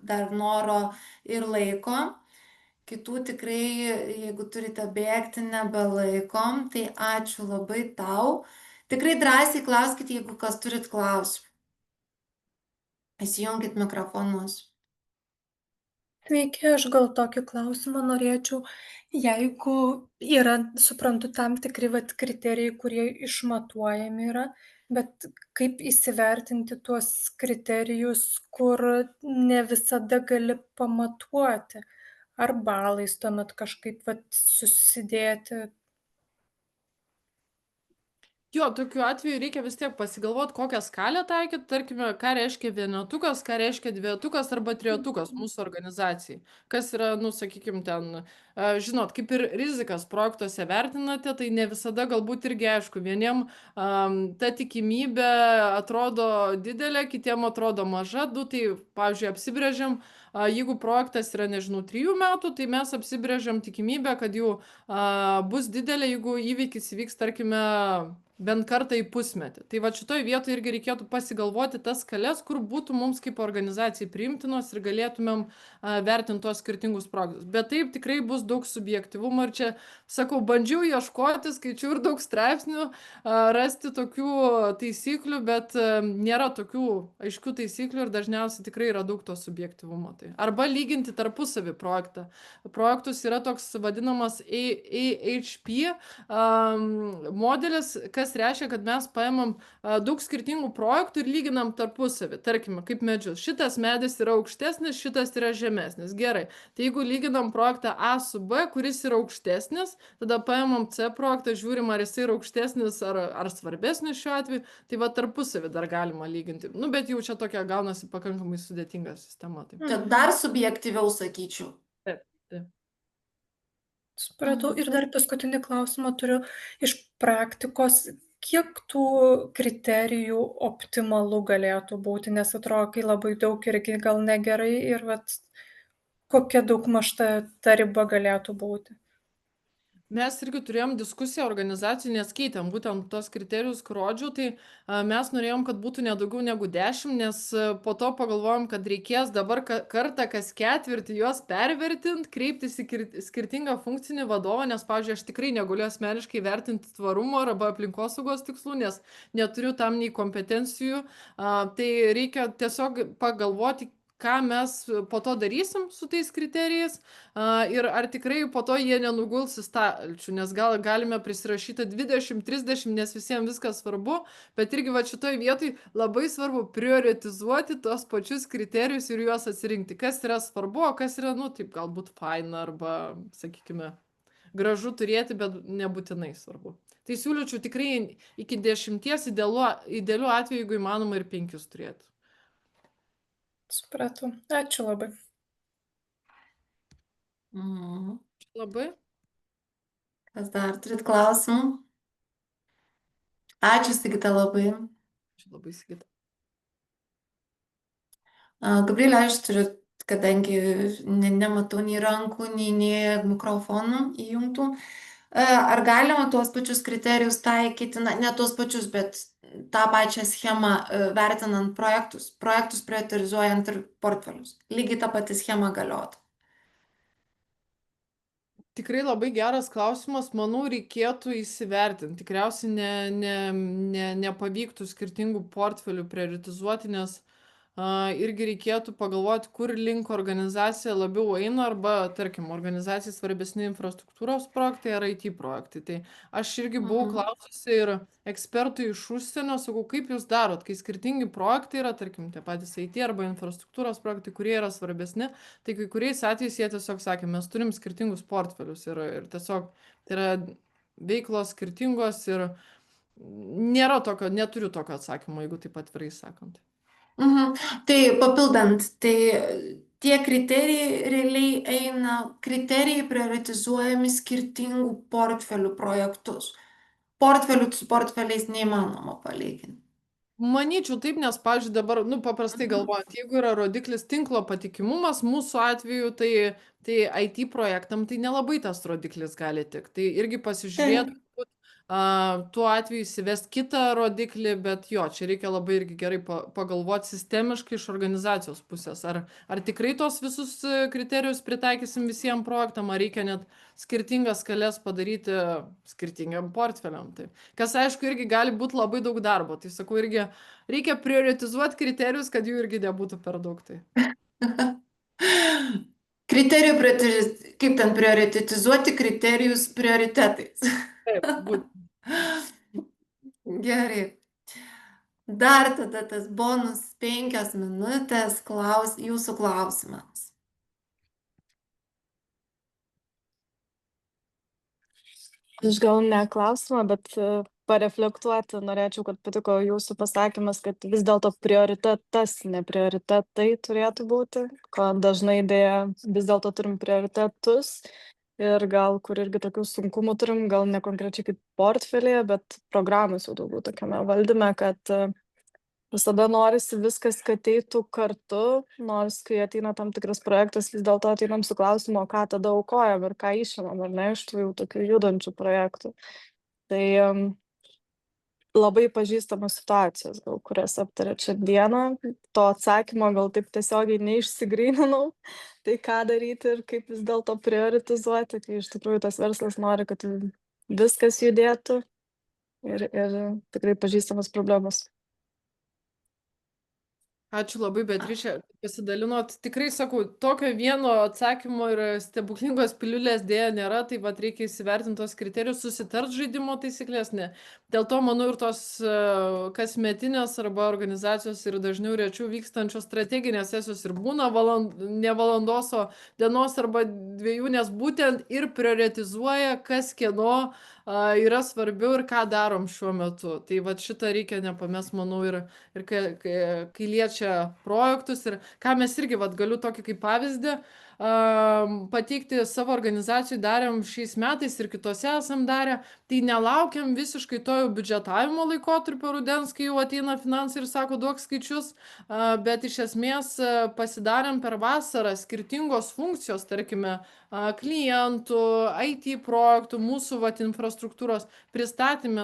dar noro ir laiko. Kitų tikrai, jeigu turite bėgti, nebelaikom, tai ačiū labai tau. Tikrai drąsiai klauskite, jeigu kas turit klausimų. Įsijunkit mikrofonus. Sveiki, aš gal tokį klausimą norėčiau. Jeigu yra, suprantu, tam tikri vat, kriterijai, kurie išmatuojami yra, bet kaip įsivertinti tuos kriterijus, kur ne visada gali pamatuoti? Ar balais tuomet kažkaip vat, susidėti? Jo, tokiu atveju reikia vis tiek pasigalvot, kokią skalę taikyt, tarkime, ką reiškia vienetukas, ką reiškia dvejetukas arba trejetukas mūsų organizacijai. Kas yra, nu, sakykim, ten, žinot, kaip ir rizikas projektuose vertinate, tai ne visada galbūt irgi aišku. Vieniem ta tikimybė atrodo didelė, kitiem atrodo maža. Tai, pavyzdžiui, apsibrėžiam, jeigu projektas yra, nežinau, 3 metų, tai mes apsibrėžiam tikimybę, kad jau bus didelė, jeigu įvykis įvyks, tarkime, bent kartą į pusmetį. Tai va šitoj vietoje irgi reikėtų pasigalvoti tas skales, kur būtų mums kaip organizacijai priimtinos ir galėtumėm vertinti tuos skirtingus projektus. Bet taip tikrai bus daug subjektivumo ir čia, sakau, bandžiau ieškoti, skaičiau ir daug straipsnių, rasti tokių taisyklių, bet nėra tokių aiškių taisyklių ir dažniausiai tikrai yra daug to subjektivumo. Tai. Arba lyginti tarpusavį projektą. Projektus yra toks vadinamas AHP modelis, kas reiškia, kad mes paimam daug skirtingų projektų ir lyginam tarpusavį. Tarkime, kaip medžius. Šitas medis yra aukštesnis, šitas yra žemesnis. Gerai. Tai jeigu lyginam projektą A su B, kuris yra aukštesnis, tada paimam C projektą, žiūrim, ar jis yra aukštesnis ar svarbesnis šiuo atveju. Tai va tarpusavį dar galima lyginti. Nu, bet jau čia tokia gaunasi pakankamai sudėtinga sistema. Tai. Čia dar subjektyviau sakyčiau. Taip, taip. Supratau. Ir dar paskutinį klausimą turiu iš praktikos. Kiek tų kriterijų optimalu galėtų būti, nes atrodo, kai labai daug irgi gal negerai ir vat, kokia daugmaž ta riba galėtų būti? Mes irgi turėjom diskusiją organizacijų, nes keitėm būtent tos kriterijus, kur rodžiau, tai mes norėjom, kad būtų nedaugiau negu 10, nes po to pagalvojom, kad reikės dabar kartą kas ketvirtį juos pervertinti, kreiptis į skirtingą funkcinį vadovą, nes, pavyzdžiui, aš tikrai negaliu asmeniškai vertinti tvarumo arba aplinkosaugos tikslų, nes neturiu tam nei kompetencijų, tai reikia tiesiog pagalvoti, ką mes po to darysim su tais kriterijais ir ar tikrai po to jie nenuguls į stalčių, nes galime prisirašyti 20-30, nes visiems viskas svarbu, bet irgi va šitoj vietoj labai svarbu prioritizuoti tos pačius kriterijus ir juos atsirinkti, kas yra svarbu, o kas yra, nu, taip galbūt faina arba, sakykime, gražu turėti, bet nebūtinai svarbu. Tai siūlyčiau tikrai iki 10, idealiu atveju, jeigu įmanoma, ir 5 turėti. Supratau. Ačiū labai. Labai. Kas dar turit klausimų? Ačiū, Sigita, labai. Ačiū labai, Sigita. Gabrielė, aš turiu, kadangi nematau nei rankų, nei mikrofonų įjungtų. Ar galima tuos pačius kriterijus taikyti, ne tuos pačius, bet tą pačią schemą vertinant projektus prioritizuojant ir portfelius? Lygiai ta pati schema galiotų. Tikrai labai geras klausimas, manau, reikėtų įsivertinti. Tikriausiai nepavyktų skirtingų portfelių prioritizuoti, nes irgi reikėtų pagalvoti, kur link organizacija labiau eina, arba, tarkim, organizacijai svarbesni infrastruktūros projektai ar IT projektai. Tai aš irgi buvau klaususi ir ekspertų iš užsienio, sakau, kaip jūs darot, kai skirtingi projektai yra, tarkim, tie patys IT arba infrastruktūros projektai, kurie yra svarbesni, tai kai kuriais atvejais jie tiesiog sakė, mes turim skirtingus portfelius ir tiesiog tai yra veiklos skirtingos ir neturiu tokio atsakymo, jeigu taip atvirai sakant. Tai papildant, tai tie kriterijai realiai eina, kriterijai prioritizuojami skirtingų portfelių projektus. Portfelių su portfeliais neįmanoma palyginti. Manyčiau taip, nes, pavyzdžiui, dabar, nu, paprastai galvojant, jeigu yra rodiklis tinklo patikimumas, mūsų atveju, tai IT projektam tai nelabai tas rodiklis gali tik. Tai irgi pasižiūrėti, tuo atveju įsivest kitą rodiklį, bet jo, čia reikia labai irgi gerai pagalvoti sistemiškai iš organizacijos pusės. Ar tikrai tos visus kriterijus pritaikysim visiems projektam, ar reikia net skirtingas skales padaryti skirtingiam portfeliam. Tai, kas aišku irgi gali būti labai daug darbo. Tai sakau, irgi reikia prioritizuoti kriterijus, kad jų irgi nebūtų per daug. Tai. Kaip ten prioritizuoti kriterijus prioritetais. Taip, būt. Gerai. Dar tada tas bonus 5 minutės jūsų klausimams. Aš gal ne klausimą, bet pareflektuoti norėčiau, kad patiko jūsų pasakymas, kad vis dėlto prioritetas, ne prioritetai turėtų būti, ko dažnai dėja vis dėlto turim prioritetus ir gal kur irgi tokių sunkumų turim, gal ne konkrečiai kaip portfelėje, bet programos jau daugiau tokiame valdyme, kad visada norisi viskas, kad eitų kartu, nors kai ateina tam tikras projektas, vis dėlto ateinam su klausimu, ką tada aukojam ir ką išimam, ar ne, iš tų jau tokių judančių projektų. Tai labai pažįstamos situacijos, gal kurias aptarėt šiandieną, to atsakymo gal taip tiesiogiai neišsigryninau, tai ką daryti ir kaip vis dėlto prioritizuoti, kai iš tikrųjų tas verslas nori, kad viskas judėtų ir tikrai pažįstamos problemos. Ačiū labai, Beatričė, pasidalinot. Tikrai sakau, tokio vieno atsakymo ir stebuklingos piliulės dėja nėra, tai vat reikia įsivertinti tos kriterijus, susitart žaidimo taisyklės, ne. Dėl to, manau, ir tos kasmetinės arba organizacijos ir dažniau rečiau vykstančios strateginės sesijos ir būna ne valandos, o dienos arba 2, nes būtent ir prioritizuoja, kas kieno yra svarbiau ir ką darom šiuo metu. Tai vat šitą reikia nepamest, manau, ir kai liečia projektus ir ką mes irgi, vat galiu tokį kaip pavyzdį pateikti savo organizacijai, darėm šiais metais ir kitose esam darę, tai nelaukiam visiškai to jau biudžetavimo laikotarpio rudens, kai jau ateina finansai ir sako, duok skaičius, bet iš esmės pasidarėm per vasarą skirtingos funkcijos, tarkime, klientų, IT projektų, mūsų vat infrastruktūros pristatymę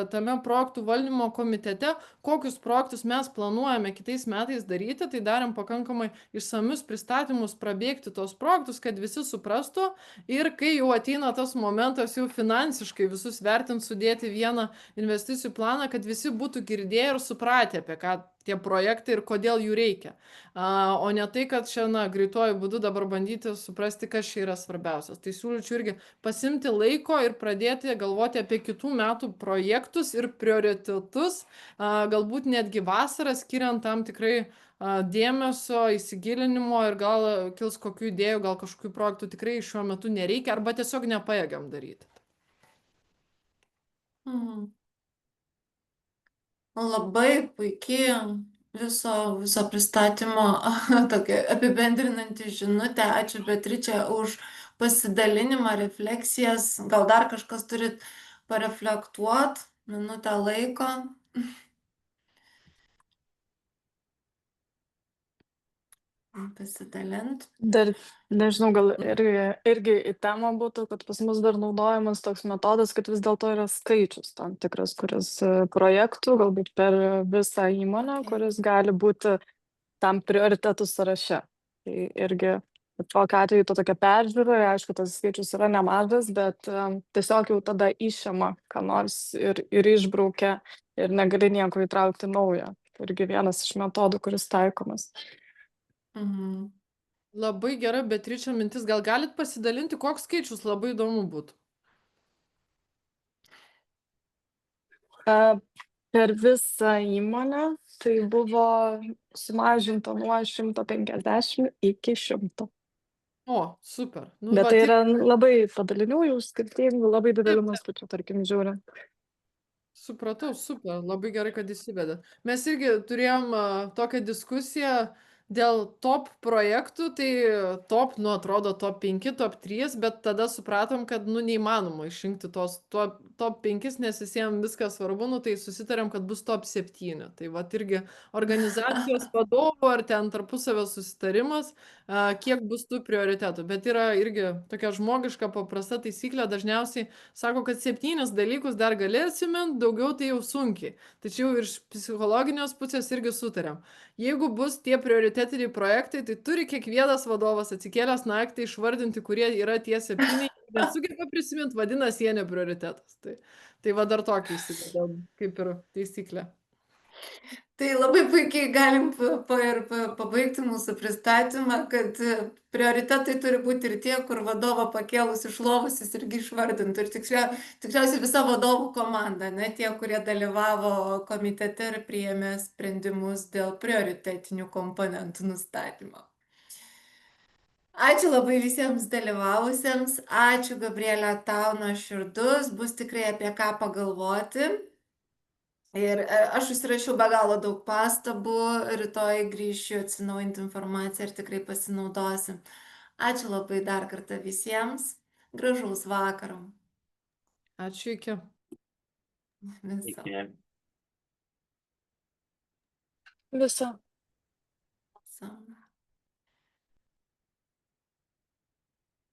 tame projektų valdymo komitete, kokius projektus mes planuojame kitais metais daryti, tai darėm pakankamai išsamius pristatymus, prabėgti tos projektus, kad visi suprastų ir kai jau ateina tas momentas jau finansiškai visus vertint, sudėti vieną investicijų planą, kad visi būtų girdėję ir supratę, apie ką tie projektai ir kodėl jų reikia. O ne tai, kad čia, greituoju būdu dabar bandyti suprasti, kas čia yra svarbiausias. Tai siūlyčiau irgi pasimti laiko ir pradėti galvoti apie kitų metų projektus ir prioritetus, galbūt netgi vasarą skiriant tam tikrai dėmesio, įsigilinimo ir gal kils kokių idėjų, gal kažkokių projektų tikrai šiuo metu nereikia arba tiesiog nepajėgiam daryti. Labai puikiai viso pristatymo tokia apibendrinanti žinutė. Ačiū, Beatričė, už pasidalinimą, refleksijas. Gal dar kažkas turit pareflektuot, minutę laiko. Pasidalint. Dar nežinau, gal irgi į temą būtų, kad pas mus dar naudojamas toks metodas, kad vis dėlto yra skaičius tam tikras, kuris projektų, galbūt per visą įmonę, kuris gali būti tam prioritetų sąraše. Tai irgi tokiu atveju to tokia peržiūra, aišku, tas skaičius yra nemažas, bet tiesiog jau tada išima, ką nors ir išbraukia ir negali nieko įtraukti naujo. Irgi vienas iš metodų, kuris taikomas. Labai gera, Beatričė, mintis. Gal galit pasidalinti, koks skaičius labai įdomu būtų? Per visą įmonę tai buvo sumažinta nuo 150 iki 100. O, super. Bet tai yra labai padalinių, jau skirtingų, labai didelių mastų, tarkim, žiūrint. Supratau, super, labai gerai, kad įsivedė. Mes irgi turėjom tokią diskusiją, Dėl top projektų, tai top, nu, atrodo top 5, top 3, bet tada supratom, kad, nu, neįmanoma išrinkti tos top 5, nes visiems viskas svarbu, nu, tai susitarėm, kad bus top 7. Tai vat irgi organizacijos vadovų ar ten tarpusavio susitarimas, kiek bus tų prioritetų. Bet yra irgi tokia žmogiška paprasta taisyklė, dažniausiai sako, kad 7 dalykus dar gali atsimint, daugiau tai jau sunkiai. Tačiau ir iš psichologinės pusės irgi sutarėm. Jeigu bus tie prioritetiniai projektai, tai turi kiekvienas vadovas atsikėlęs naktį išvardinti, kurie yra tie 7, nesugeba prisiminti, vadinasi, jie ne prioritetas. Tai va dar tokį įsivedėm, kaip ir taisyklę. Tai labai puikiai galim ir pabaigti mūsų pristatymą, kad prioritetai turi būti ir tie, kur vadovo pakėlus iš lovos jis irgi išvardintų. Ir tikriausiai visa vadovų komanda, ne tie, kurie dalyvavo komitete ir priėmė sprendimus dėl prioritetinių komponentų nustatymo. Ačiū labai visiems dalyvavusiems. Ačiū, Gabrielė, tau nuoširdus. Bus tikrai apie ką pagalvoti. Ir aš užsirašiau be galo daug pastabų, rytoj grįšiu atsinaujinti informaciją ir tikrai pasinaudosim. Ačiū labai dar kartą visiems. Gražaus vakaro. Ačiū, iki. Viso. Viso. Viso.